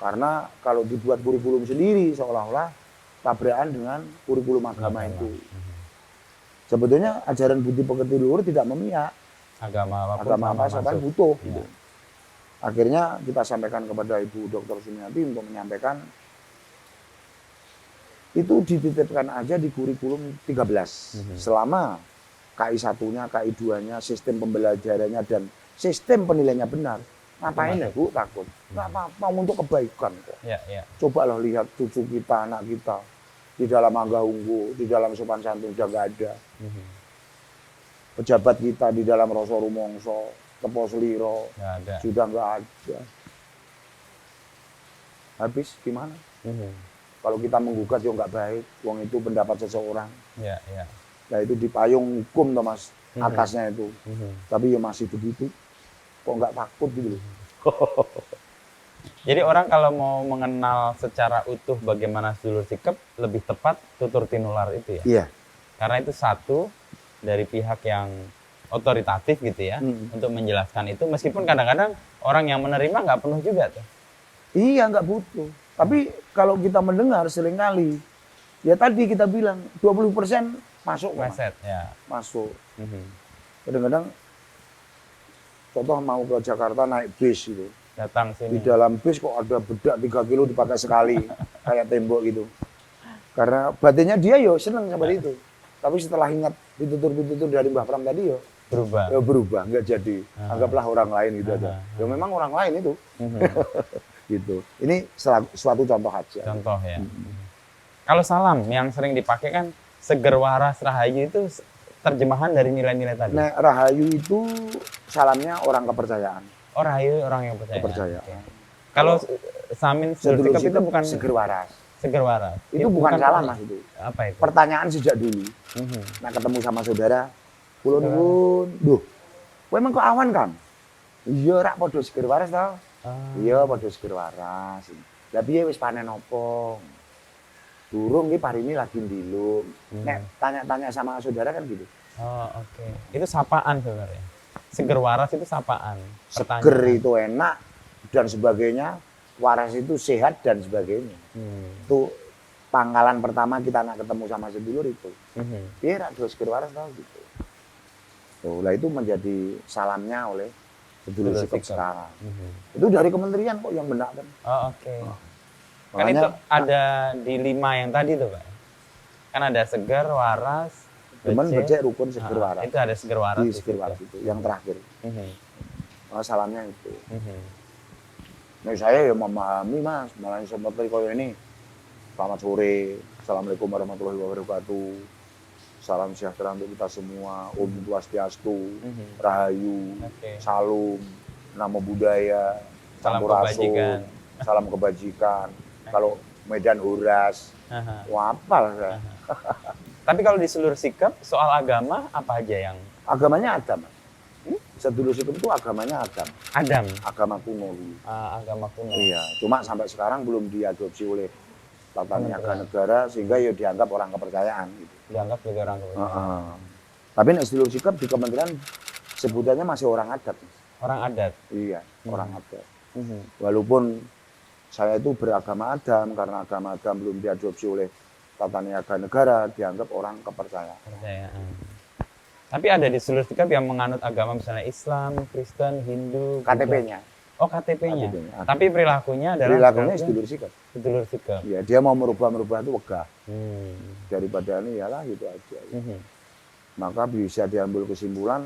Karena kalau dibuat kurikulum sendiri seolah-olah tabrakan dengan kurikulum agama itu. Sebetulnya ajaran Budi Pekerti Luhur tidak memihak. Agama apa saja butuh. Gitu. Akhirnya kita sampaikan kepada Ibu Dr. Sumiati untuk menyampaikan itu dititipkan aja di kurikulum 13. Selama KI 1-nya, KI 2-nya, sistem pembelajarannya dan sistem penilaiannya benar. Ngapain ya Bu takut? Nggak apa-apa, untuk kebaikan kok. Cobalah lihat cucu kita, anak kita di dalam Angga Unggu, di dalam sopan santun sudah nggak ada. Pejabat kita di dalam Rasa Rumangsa, Tepo Seliro sudah nggak ada. Habis gimana? Kalau kita menggugat ya nggak baik, uang itu pendapat seseorang. Nah itu di payung hukum, Mas. atasnya itu. Tapi ya masih begitu. Kok nggak takut gitu loh. Jadi orang kalau mau mengenal secara utuh bagaimana sedulur sikep, lebih tepat tutur tinular itu ya? Iya. Karena itu satu dari pihak yang otoritatif gitu ya, Hmm. untuk menjelaskan itu, meskipun kadang-kadang orang yang menerima nggak penuh juga tuh. Iya, nggak butuh. Tapi kalau kita mendengar seringkali, ya tadi kita bilang 20% masuk kok, Mas. Meset ya. Masuk. Mhm. Kadang-kadang contoh mau ke Jakarta naik bis gitu. Datang Di sini. dalam bis kok ada bedak 3 kilo dipakai sekali, kayak tembok gitu. Karena batinnya dia yo seneng sama itu. Tapi setelah ingat pitutur-pitutur dari Mbah Pram tadi yo, Berubah. ya berubah, nggak jadi. Anggaplah orang lain gitu aja. Ya memang orang lain itu. Mhm. Gitu. Ini suatu contoh aja. Contoh ya. Kalau salam yang sering dipakai kan seger waras rahayu, itu terjemahan dari nilai-nilai tadi. Nah, Rahayu itu salamnya orang kepercayaan. Oh, rahayu orang yang percaya. Kepercayaan. Oke. Kalau samin sedulur Sedulur sikep itu sikep bukan seger waras. seger waras. Itu bukan salam, Mas, itu. Apa itu? Pertanyaan sejak dulu. Mhm. Nah, ketemu sama saudara, kula nuwun, "Duh, kowe emang kok awan, Kang?" "Iya, rak padha seger waras to." Ah. "Iya, padha seger waras." "Lah piye wis panen apa?" "Durung iki parini lagi ndiluk." Nek tanya-tanya sama saudara kan gitu. Oh, oke. Itu sapaan sebenarnya. Seger waras itu sapaan. Seger itu enak dan sebagainya, waras itu sehat dan sebagainya. Itu pangkalan pertama kita nak ketemu sama sedulur itu. Piye rak do seger waras tau gitu. Tuh, lah itu menjadi salamnya oleh sedulur Sedulur sikep sikep. sekarang. Itu dari kementerian kok yang benarkan. Oh, oke. Kan Makanya itu ada di 5 yang tadi tuh, Pak. Kan ada seger, waras, teman becek. becek rukun seger waras. Itu ada seger waras. Di di seger situ. waras itu yang terakhir. Mhm. Salamnya itu. Mhm. Nah, saya ya memahami, Mas, malah seperti koyo ini. Selamat sore. Assalamualaikum warahmatullahi wabarakatuh. Salam sejahtera untuk kita semua. Om Swastiastu, Rahayu, Oke. Salam, Namo Buddhaya, Salam Sampurasun, kebajikan. salam kebajikan. Kalau Medan Horas, Aha. wah apal saya. Tapi kalau di seluruh sikap soal agama apa aja yang Agamanya Adam. Sedulur sikep itu agamanya Adam, Adam? agama kuno dulu. Agama kuno. Iya, cuma sampai sekarang belum diadopsi oleh tata niaga negara sehingga ya dianggap orang kepercayaan gitu. Dianggap sebagai orang kepercayaan. Tapi nek sedulur sikep di kementerian sebutannya masih orang adat. Orang adat. Iya, orang adat. Mhm. Walaupun saya itu beragama Adam karena agama Adam belum diadopsi oleh tata niaga negara, dianggap orang kepercayaan. Kepercayaan. Tapi ada di seluruh sikap yang menganut agama misalnya Islam, Kristen, Hindu, Buddha. KTP-nya, Oh, KTP-nya. KTP-nya. Tapi perilakunya adalah perilakunya sebagai sedulur sikep. sedulur sikap. Ya, dia mau merubah-merubah itu wegah. Hmm. Daripada ini yalah gitu aja. Mhm. Maka bisa diambil kesimpulan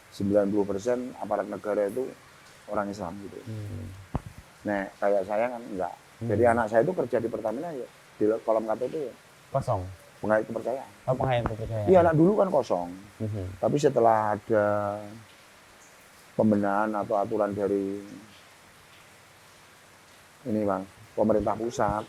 90% aparat negara itu orang Islam gitu. Nah, kayak saya kan enggak. Jadi anak saya itu kerja di Pertamina ya di kolom KTP ya Kosong. pengait kepercayaan. Oh, penghayat kepercayaan. Iya, anak dulu kan kosong. Mhm. Tapi setelah ada pembenahan atau aturan dari ini Bang, pemerintah pusat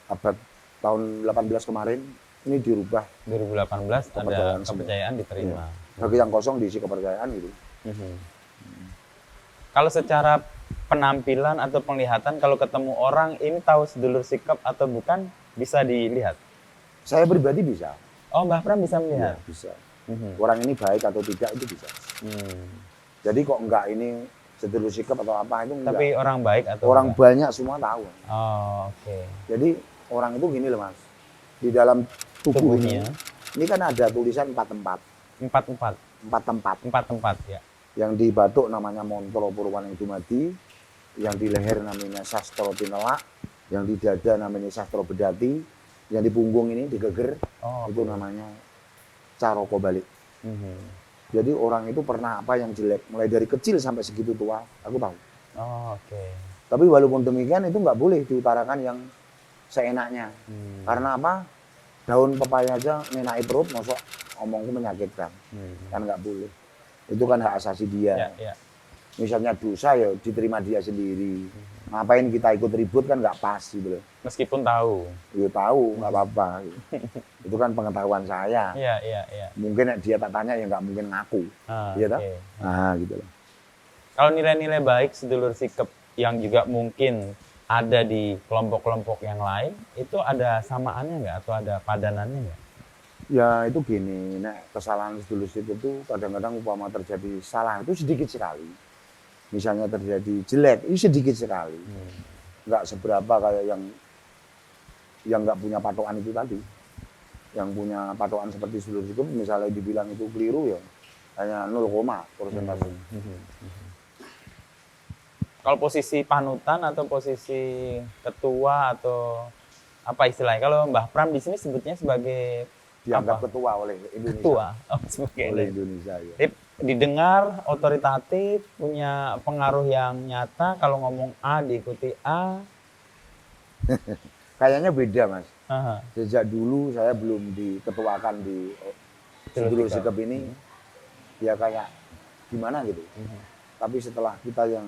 abad tahun 18 kemarin ini dirubah 2018 ada Kepercayaan semua. kepercayaan diterima. bagi yang kosong diisi kepercayaan gitu. Mhm. Kalau secara penampilan atau penglihatan, kalau ketemu orang ini tahu sedulur sikap atau bukan, bisa dilihat. Saya pribadi bisa. Oh, Mbah Pram bisa Ya, melihat. bisa. Mhm. Orang ini baik atau tidak itu bisa. Jadi kok enggak ini sedulur sikap atau apa itu enggak. Tapi orang baik atau Orang enggak? banyak semua tahu. Oh, oke. Jadi orang itu gini loh Mas. Di dalam tubuh Tubuhnya ini kan ada tulisan 4 tempat. 4 4 tempat. ya. Yang di batuk namanya Montoro Purwaning Dumadi, yang di leher namanya Sastro Tinelak, yang di dada namanya Sastro Bedati, yang di punggung ini di geger Oh, itu namanya Caroko Balik. mhm. Jadi orang itu pernah apa yang jelek, mulai dari kecil sampai segitu tua, aku tahu. Oh, oke. Tapi walaupun demikian itu nggak boleh diutarakan yang seenaknya. Karena apa? Daun pepaya aja ngenai perut, masuk omongku menyakitkan. Kan nggak boleh. Itu kan hak asasi dia. Ya. misalnya dosa ya diterima dia sendiri. Ngapain kita ikut ribut kan nggak pas gitu loh. Meskipun tahu. Ya tahu nggak apa-apa. Itu kan pengetahuan saya. Iya. Mungkin dia tak tanya ya nggak mungkin ngaku. Iya tak? Oke. Nah gitu loh. Kalau nilai-nilai baik sedulur sikep yang juga mungkin ada di kelompok-kelompok yang lain, itu ada samaannya nggak atau ada padanannya nggak? Ya itu gini, kesalahan sedulur sikep itu kadang-kadang upama terjadi salah itu sedikit sekali. Misalnya terjadi jelek itu sedikit sekali. Nggak seberapa kayak yang nggak punya patokan itu tadi. Yang punya patokan seperti sedulur sikep misalnya dibilang itu keliru ya hanya 0, persentase. Kalau posisi panutan atau posisi ketua atau apa istilahnya? Kalau Mbah Pram di sini sebutnya sebagai Dianggap apa? ketua oleh Indonesia. Ketua. Oh, sebagai Oleh Indonesia ya. Jadi, didengar otoritatif, punya pengaruh yang nyata. Kalau ngomong A diikuti A. Kayaknya beda mas. Aha. Sejak dulu saya belum diketuakan di sedulur sikep ini, ya kayak gimana gitu. Tapi setelah kita yang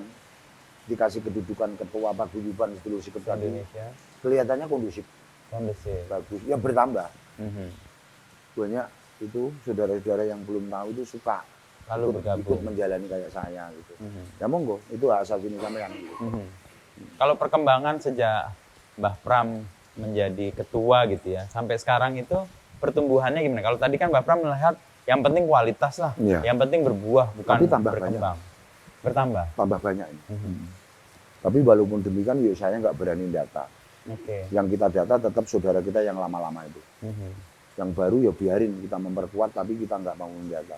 dikasih kedudukan ketua paguyuban sedulur sikep tadi, Indonesia kelihatannya kondusif, kondusif. bagus, ya bertambah. Banyak itu saudara-saudara yang belum tahu itu suka Lalu ikut bergabung. menjalani kayak saya gitu. Ya monggo, itu hak asasi sampean gitu. Kalau perkembangan sejak Mbah Pram menjadi ketua gitu ya, sampai sekarang itu pertumbuhannya gimana? Kalau tadi kan Mbah Pram melihat yang penting kualitas lah, Iya. yang penting berbuah bukan Tapi tambah berkembang. Bertambah. Tambah banyak ini. Tapi walaupun demikian, ya saya nggak berani data. Oke. Yang kita data tetap saudara kita yang lama-lama itu. Yang baru ya biarin kita memperkuat, tapi kita nggak mau mendata.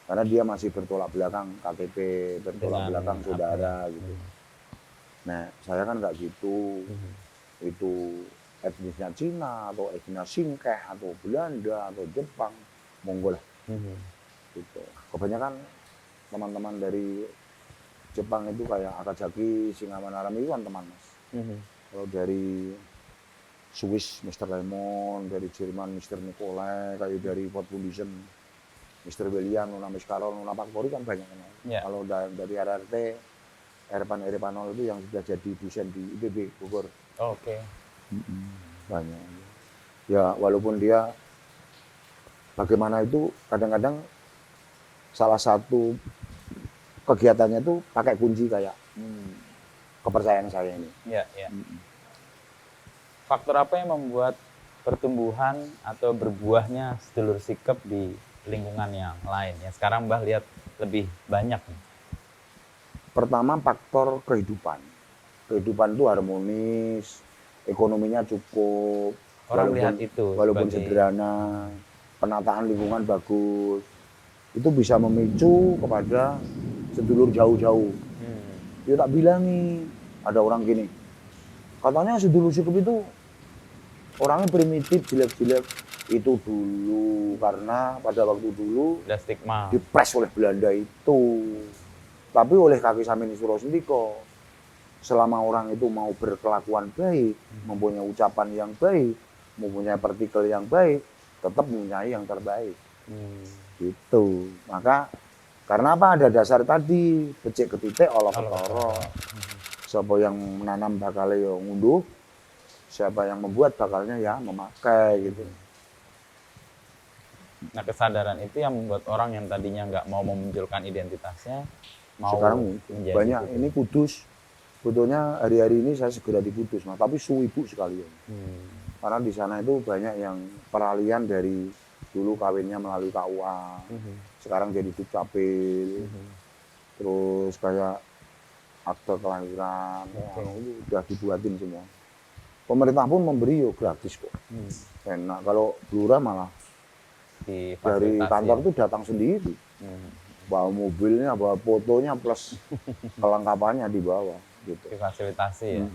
Karena dia masih bertolak belakang KTP, bertolak Dengan belakang saudara gitu. Nah, saya kan nggak gitu. Itu etnisnya Cina atau etnisnya Singkeh atau Belanda atau Jepang, Mongol lah. Gitu. Kebanyakan teman-teman dari Jepang itu kayak Akazaki, Singamanaram itu kan teman mas. Kalau dari Swiss, Mr. Raymond, dari Jerman, Mr. Nikolai, kayak dari Ford Foundation, Mr. William, Nona Miskarol, Nona Pakpori kan banyak kenal. Ya. Kalau dari RRT, Erpan Eripanol itu yang sudah jadi dosen di IPB Bogor. Oke. Banyak. Ya walaupun dia bagaimana itu kadang-kadang salah satu kegiatannya itu pakai kunci kayak kepercayaan saya ini. Ya. Faktor apa yang membuat pertumbuhan atau berbuahnya sedulur sikep di lingkungan yang lain? Ya sekarang Mbah lihat lebih banyak nih. Pertama faktor kehidupan. Kehidupan itu harmonis, ekonominya cukup. Orang lihat itu walaupun sebagai- sederhana, penataan lingkungan bagus. Itu bisa memicu kepada sedulur jauh-jauh. Ya tak bilangi, ada orang gini. Katanya sedulur sikep itu orangnya primitif, jelek-jelek. Itu dulu karena pada waktu dulu Ada stigma. dipres oleh Belanda itu. Tapi oleh kaki Samin Suro Sendiko, selama orang itu mau berkelakuan baik, mempunyai ucapan yang baik, mempunyai partikel yang baik, tetap mempunyai yang terbaik. Gitu. Maka karena apa? Ada dasar tadi, becik ketitik, olok ketoro. Siapa yang menanam bakalnya ya ngunduh, siapa yang membuat bakalnya ya memakai gitu. Nah kesadaran itu yang membuat orang yang tadinya nggak mau memunculkan identitasnya mau Sekarang menjadi banyak gitu. ini Kudus. Sebetulnya hari-hari ini saya segera di Kudus, mas, tapi suwibu sekali. Karena di sana itu banyak yang peralihan dari dulu kawinnya melalui KUA, sekarang jadi dukcapil, terus kayak akte kelahiran, itu udah dibuatin semua. Pemerintah pun memberi yo gratis kok. Enak. Kalau Blura malah dari Difasilitasi kantor ya. tuh datang sendiri, bawa mobilnya, bawa fotonya plus kelengkapannya dibawa. Gitu. Difasilitasi ya.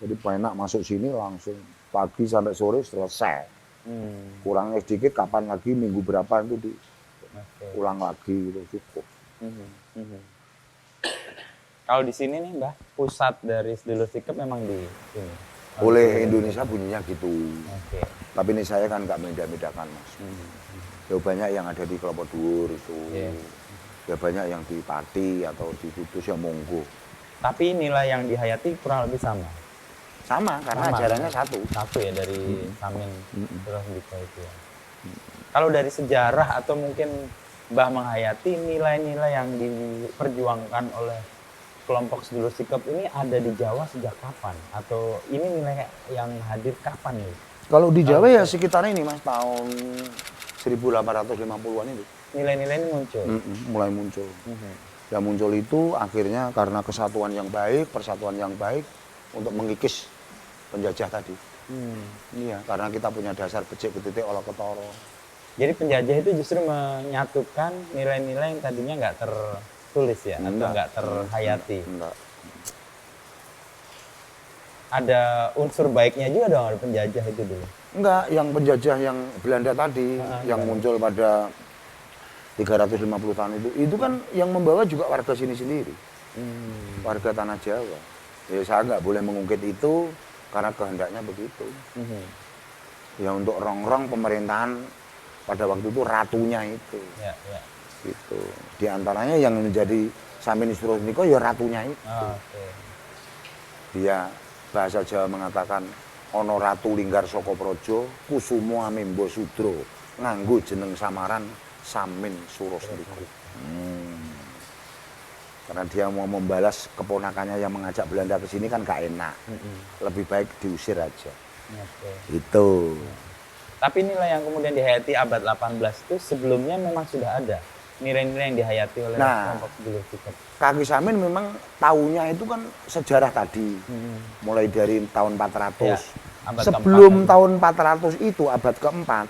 Jadi enak masuk sini langsung pagi sampai sore selesai. Kurangnya sedikit kapan lagi minggu berapa itu diulang lagi gitu cukup. Kalau di sini nih Mbah, pusat dari sedulur sikep memang di sini. Oleh Indonesia bunyinya gitu. Oke. Tapi ini saya kan nggak beda-bedakan mas. Ya banyak yang ada di Kelapa Dhuwur itu. Iya. Ya banyak yang di Pati atau di Kudus yang monggo. Tapi nilai yang dihayati kurang lebih sama. Sama, karena Sama, ajarannya ya? satu. Satu ya dari Samin Surah Sendika itu ya. Kalau dari sejarah atau mungkin Mbah menghayati nilai-nilai yang diperjuangkan oleh kelompok sedulur sikap ini ada di Jawa sejak kapan? Atau ini nilai yang hadir kapan nih? Kalau di Jawa ya sekitar ini Mas, tahun 1850-an itu. Nilai-nilai ini muncul. Mulai muncul. Mhm. Yang muncul itu akhirnya karena kesatuan yang baik, persatuan yang baik untuk mengikis penjajah tadi. Iya, karena kita punya dasar becik betitik olah ketoro. Jadi penjajah itu justru menyatukan nilai-nilai yang tadinya nggak tertulis ya, atau nggak terhayati. Enggak. Ada unsur baiknya juga dong ada penjajah itu dulu. Enggak, yang penjajah yang Belanda tadi, yang muncul pada 350 tahun itu kan yang membawa juga warga sini sendiri. Warga tanah Jawa. Ya saya nggak boleh mengungkit itu karena kehendaknya begitu. Ya untuk rongrong pemerintahan pada waktu itu ratunya itu. Ya, ya. Gitu. Di antaranya yang menjadi Samin Surah Sendika ya ratunya itu. Oke. Dia bahasa Jawa mengatakan ono ratu linggar saka praja kusumo amemba sudra nganggo jeneng samaran Samin Surah Sendika. Karena dia mau membalas keponakannya yang mengajak Belanda ke sini kan gak enak. Lebih baik diusir aja. Oke. Itu. Tapi nilai yang kemudian dihayati abad 18 itu sebelumnya memang sudah ada nilai-nilai yang dihayati oleh kelompok sedulur sikap. Kaki Samin memang tahunya itu kan sejarah tadi. Mulai dari tahun 400. Ya, abad Sebelum keempat. tahun 400 itu abad keempat.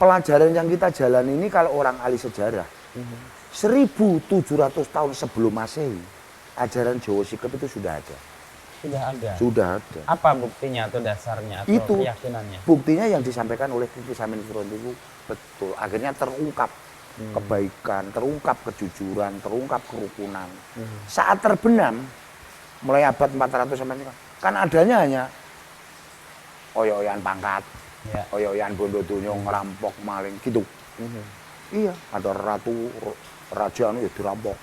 Pelajaran yang kita jalan ini kalau orang ahli sejarah. 1700 tahun sebelum Masehi, ajaran Jawa Sikap itu sudah ada. Sudah ada. Sudah ada. Apa buktinya atau dasarnya atau Itu keyakinannya? buktinya yang disampaikan oleh Kiki Samin Surah itu betul. Akhirnya terungkap kebaikan, terungkap kejujuran, terungkap kerukunan. Saat terbenam, mulai abad 400 sampai sekarang, kan adanya hanya oyo-oyan pangkat, Ya. oyo-oyan bondo donya ngerampok maling gitu. Iya, ada ratu raja anu ya dirampok,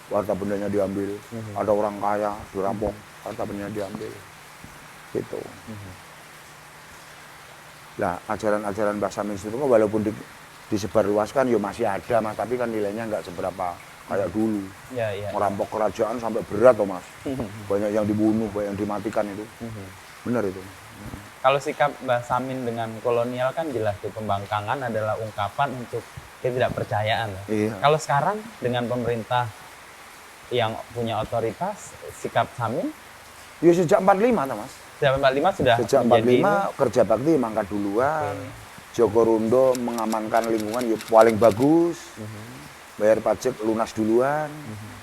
harta bendanya diambil. Ada orang kaya dirampok, harta bendanya diambil. Gitu. Nah, ajaran-ajaran Mbah Samin itu walaupun disebarluaskan ya masih ada Mas, tapi kan nilainya nggak seberapa kayak dulu. Ya, ya. Merampok kerajaan sampai berat toh Mas. Banyak yang dibunuh, banyak yang dimatikan itu. Benar itu. Kalau sikap Mbah Samin dengan kolonial kan jelas tuh pembangkangan adalah ungkapan untuk ketidakpercayaan. Iya. Kalau sekarang dengan pemerintah yang punya otoritas, sikap Samin Ya sejak 45 toh Mas. sejak 45 sudah Sejak menjadi 45 kerja bakti mangkat duluan. Joko Rundo mengamankan lingkungan ya paling bagus. Bayar pajak lunas duluan.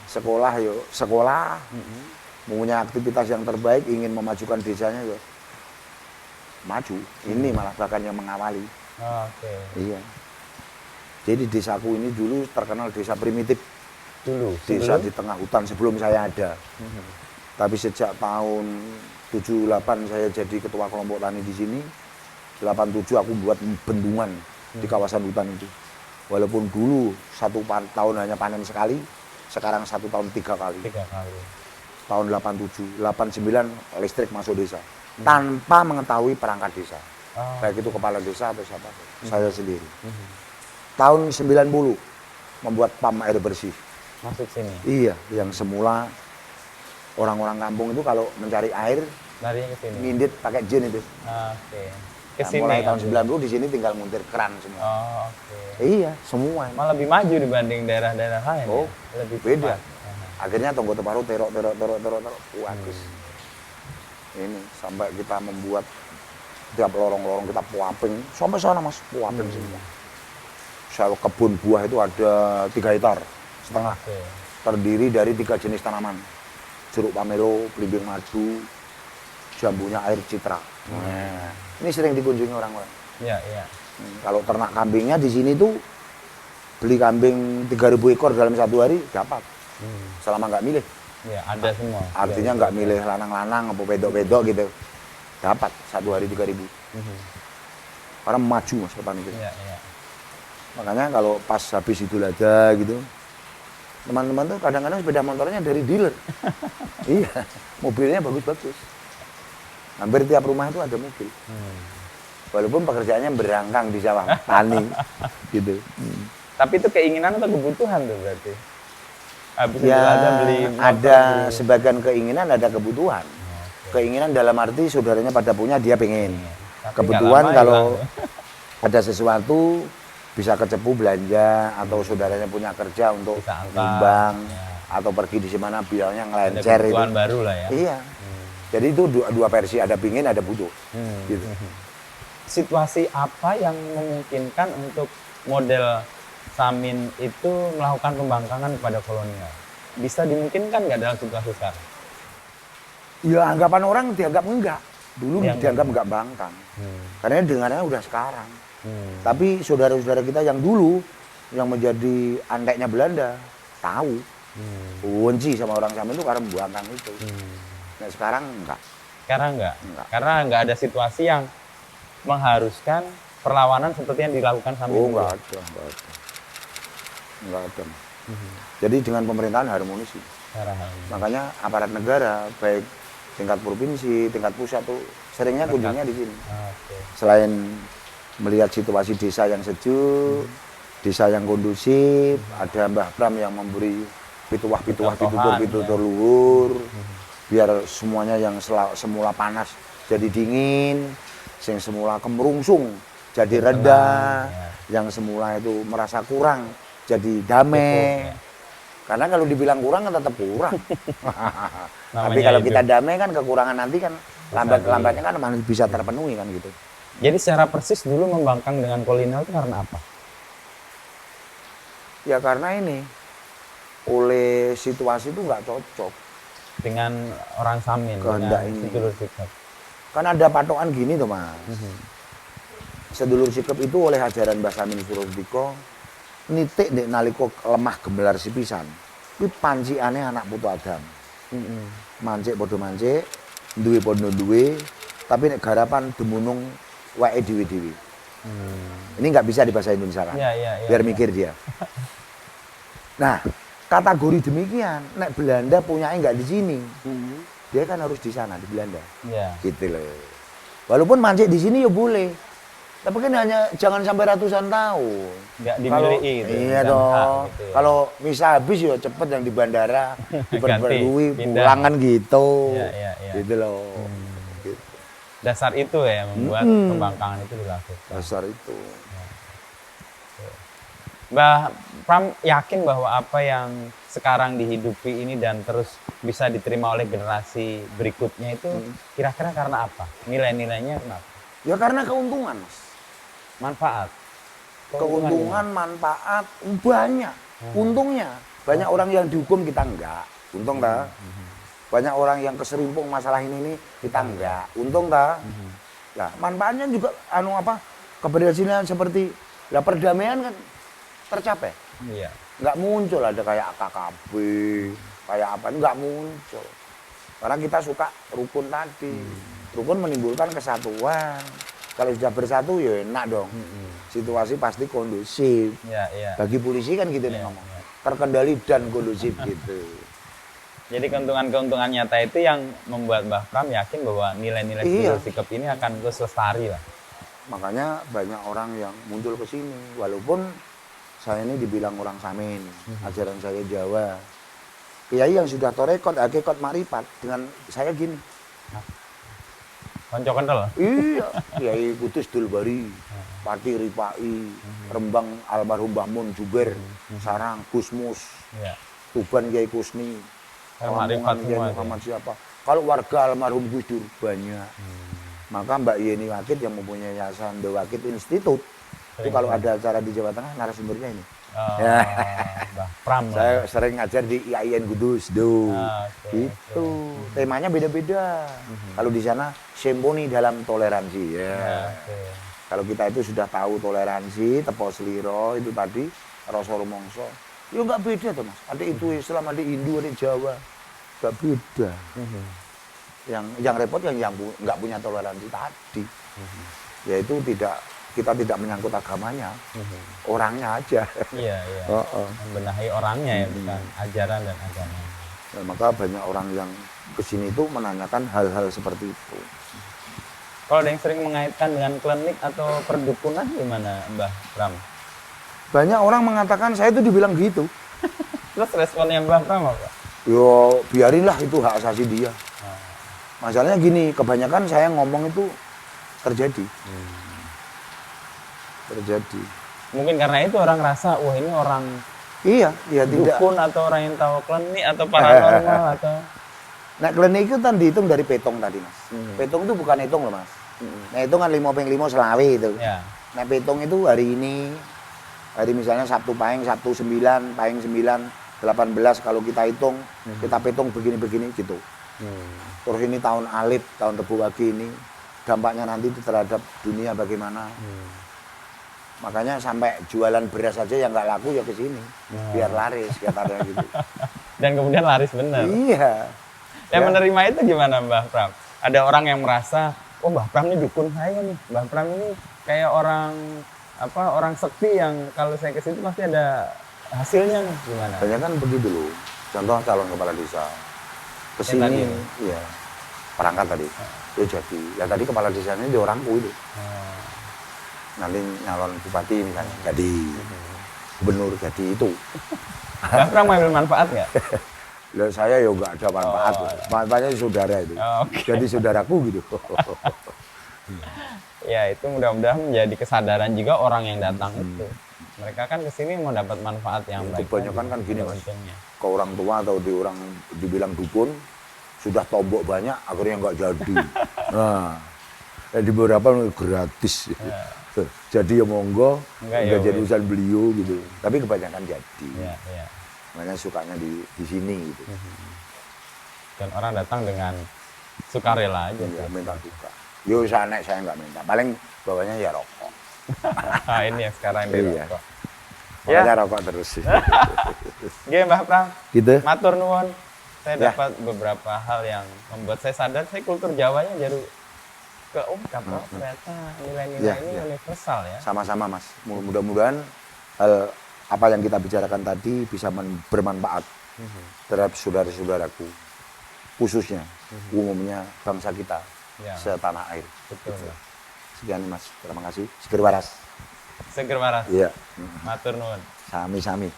Sekolah yo sekolah. Mempunyai aktivitas yang terbaik, ingin memajukan desanya yo maju. Ini malah bahkan yang mengawali. Oke. Iya. Jadi desaku ini dulu terkenal desa primitif. Dulu Desa sebelum di tengah hutan sebelum saya ada. Tapi sejak tahun 78 saya jadi ketua kelompok tani di sini. 87 aku buat bendungan di kawasan hutan itu. Walaupun dulu satu tahun hanya panen sekali, sekarang 1 tahun 3 kali. 3 kali. Tahun 87, 89 listrik masuk desa. Tanpa mengetahui perangkat desa. Oh. Baik itu kepala desa atau siapa. Saya sendiri. Tahun 90 membuat PAM air bersih. Masuk sini. Iya, yang semula orang-orang kampung itu kalau mencari air Larinya ke sini. ngindit pakai jin itu. Oke. Ke Nah, sini. mulai tahun ambil. 90 di sini tinggal muntir keran semua. Oh, oke. Iya, semua. Malah lebih maju dibanding daerah-daerah lain. Oh, ya? Lebih beda. cepat. Akhirnya Tonggo Teparu terok. Bagus. Ini sampai kita membuat tiap lorong-lorong kita puaping. Sampai sana Mas, puaping semua. Saya kebun buah itu ada 3,5 hektar. Oke. Terdiri dari 3 jenis tanaman. Jeruk pamelo, belimbing madu, jambunya air citra. Nah, ini sering dikunjungi orang-orang. Iya, iya. Kalau ternak kambingnya di sini tuh beli kambing 3.000 ekor dalam 1 hari dapat. Selama nggak milih. Iya, ada semua. Artinya nggak milih lanang-lanang apa pedok-pedok gitu. Dapat 1 hari 3.000. Karena maju Mas petani kita. Iya, iya. Makanya kalau pas habis Idul Adha gitu, teman-teman tuh kadang-kadang sepeda motornya dari dealer. Iya, mobilnya bagus-bagus. Hampir tiap rumah itu ada mobil. Walaupun pekerjaannya berangkang di sawah tani, gitu. Tapi itu keinginan atau kebutuhan tuh berarti? Habis Ya, Idul Adha beli motor, ada beli- sebagian keinginan, ada kebutuhan. Keinginan dalam arti saudaranya pada punya, dia pengen. Tapi Kebetulan nggak lama kalau hilang. ada sesuatu bisa kecepu belanja atau saudaranya punya kerja untuk Bisa angkat, nyumbang ya. atau pergi di mana bilangnya Ada ngelencer itu. kebutuhan baru lah ya. Iya. Jadi itu dua versi, ada pingin, ada butuh. Gitu. Situasi apa yang memungkinkan untuk model Samin itu melakukan pembangkangan kepada kolonial? Bisa dimungkinkan nggak dalam situasi sekarang? Ya anggapan orang dianggap enggak. Dulu Dianggap dianggap enggak bangkang. Karena dengannya udah sekarang. Tapi saudara-saudara kita yang dulu yang menjadi anteknya Belanda tahu. Benci sama orang Samin itu karena membangkang itu. Nah sekarang enggak. Sekarang nggak? Enggak. Karena nggak ada situasi yang mengharuskan perlawanan seperti yang dilakukan Samin. Oh dulu. enggak ada, enggak ada. Enggak ada. Jadi dengan pemerintahan harmonis. Sekarang. Makanya aparat negara baik tingkat provinsi, tingkat pusat tuh seringnya kunjungnya di sini. Oke. Selain melihat situasi desa yang sejuk, desa yang kondusif, ada Mbah Pram yang memberi pitutur luhur, biar semuanya yang semula panas jadi dingin, yang semula kemerungsung jadi reda, yang semula itu merasa kurang jadi damai. Karena kalau dibilang kurang kan tetap kurang. Tapi kalau kita damai kan kekurangan nanti kan lambat-lambatnya kan masih bisa terpenuhi kan gitu. Jadi secara persis dulu membangkang dengan kolonial itu karena apa? Ya karena ini oleh situasi itu nggak cocok. Dengan orang Samin, Kehendak dengan ini. sedulur sikap. Kan ada patokan gini tuh mas. Sedulur sikap itu oleh ajaran Mbah Samin Surodiko nitik nek nalika lemah gemelar sipisan. Kuwi pancikane anak putu Adam. Mancik padha mancik, duwe padha duwe, tapi nek garapan demunung wae dhewe-dhewe. Ini nggak bisa di bahasa Indonesia kan? Iya, Biar mikir dia. Nah, kategori demikian, nek Belanda punyanya nggak di sini, dia kan harus di sana di Belanda. Iya. Gitu loh. Walaupun mancik di sini ya boleh. Tapi kan hanya jangan sampai ratusan tahun. Nggak Kalau dimiliki gitu. iya dan dong. hak gitu ya. Kalau bisa habis ya cepet yang di bandara diperbarui pindah. pulang kan gitu. Iya. Gitu loh. Gitu. Dasar itu ya yang membuat pembangkangan itu dilakukan. Dasar itu. Mbah Pram yakin bahwa apa yang sekarang dihidupi ini dan terus bisa diterima oleh generasi berikutnya itu kira-kira karena apa? Nilai-nilainya kenapa? Ya karena keuntungan, Mas. Manfaat. Keuntungan, manfaat banyak. Untungnya banyak orang yang dihukum kita enggak. Untung tak? Banyak orang yang keserimpung masalah ini kita enggak. Untung tak? Ya, manfaatnya juga keberhasilan seperti perdamaian kan tercapai. Iya. Nggak muncul ada kayak KKB, kayak apa, nggak muncul. Karena kita suka rukun tadi. Rukun menimbulkan kesatuan. Kalau sudah bersatu ya enak dong. Situasi pasti kondusif. Iya. Bagi polisi kan gitu nih ngomong. Terkendali dan kondusif gitu. Jadi keuntungan-keuntungan nyata itu yang membuat Mbah Pram yakin bahwa nilai-nilai sedulur sikap ini akan terus lestari lah. Makanya banyak orang yang muncul ke sini. Walaupun saya ini dibilang orang Samin, ajaran saya Jawa. Kiai yang sudah torekot, hakikat marifat dengan saya gini. Konco kental. Iya, Kiai Kudus Dulbari, Pati Ripai, Rembang almarhum Mbah Mun Juber, Sarang Gusmus, Iya. Tuban Kiai Kusni, Marifat Lamongan semua Kiai itu. Muhammad siapa. Kalau warga almarhum Gus Dur banyak. Maka Mbak Yeni Wakid yang mempunyai yayasan The Wakid Institute, itu kalau ada acara di Jawa Tengah narasumbernya ini. Oh, Mbah Pram lah. Saya sering ngajar di IAIN Kudus, do. Oke, Itu temanya beda-beda. Kalau di sana simponi dalam toleransi, ya. Oke. Kalau kita itu sudah tahu toleransi, tepo seliro itu tadi rasa rumangsa. Ya nggak beda tuh mas. Ada itu Islam, ada Hindu, ada Jawa, nggak beda. Yang repot yang nggak punya toleransi tadi, yaitu tidak kita tidak menyangkut agamanya, orangnya aja. Iya, iya. Oh, oh. Membenahi orangnya ya, bukan ajaran dan agama. Nah, maka banyak orang yang kesini itu menanyakan hal-hal seperti itu. Kalau ada yang sering mengaitkan dengan klinik atau perdukunan gimana, Mbah Pram? Banyak orang mengatakan saya itu dibilang gitu. Terus responnya Mbah Pram apa? Yo biarinlah itu hak asasi dia. Masalahnya gini, kebanyakan saya ngomong itu terjadi. Terjadi. Mungkin karena itu orang rasa, wah ini orang Iya, iya tidak. dukun atau orang yang tahu klinik atau paranormal atau Nah, klinik itu kan dihitung dari petong tadi, Mas. Petong itu bukan hitung loh, Mas. Nah, itu kan 5 selawe itu. ya. Nah, petong itu hari ini, hari misalnya Sabtu Pahing, Sabtu 9, Pahing 9, 18 kalau kita hitung, kita petong begini-begini gitu. Terus ini tahun Alif, tahun Tebu Wage ini, dampaknya nanti itu terhadap dunia bagaimana. Makanya sampai jualan beras aja yang nggak laku ya ke sini, biar laris katanya gitu. Dan kemudian laris benar. Iya. Yang Ya. menerima itu gimana Mbah Pram? Ada orang yang merasa, oh Mbah Pram ini dukun saya nih. Mbah Pram ini kayak orang sekti yang kalau saya ke situ pasti ada hasilnya nih. Gimana? Banyak kan begitu loh. Contoh calon kepala desa ke Yang tadi sini, ini? iya. Perangkat tadi. Ya jadi, ya tadi kepala desanya di orangku itu. Nanti nyalon bupati misalnya, jadi gubernur, jadi itu. Mbah Pram ngambil manfaat nggak? Lah saya ya nggak ada manfaat. Manfaatnya saudara itu. Oh, oke. Jadi saudaraku gitu. Ya itu mudah-mudahan menjadi kesadaran juga orang yang datang itu. Mereka kan kesini mau dapat manfaat yang baik. Kebanyakan kan gini, pada Mas. untungnya. Ke orang tua atau di orang dibilang dukun, sudah tombok banyak, akhirnya nggak jadi. Nah, di beberapa gratis. Jadi ya monggo, Enggak, nggak ya jadi wes. urusan beliau gitu. Tapi kebanyakan jadi. Ya, ya. Makanya sukanya di sini gitu. Dan orang datang dengan sukarela aja. Ya, minta suka. Yo sana saya nggak minta. Paling bawahnya ya rokok. Nah, ini yang sekarang Iya. dirokok. Makanya rokok terus. Oke Mbah Pram, Gitu. matur nuwun. Saya Ya. dapat beberapa hal yang membuat saya sadar saya kultur Jawanya jadi keungkap oh ternyata nilai-nilai Ya, ini ya. universal ya. Sama-sama Mas. Mudah-mudahan hal apa yang kita bicarakan tadi bisa bermanfaat terhadap saudara-saudaraku, khususnya umumnya bangsa kita Ya. setanah air. Betul. Mbah. Sekian Mas, terima kasih. Seger waras. Seger waras. Iya. Matur nuwun. Sami-sami.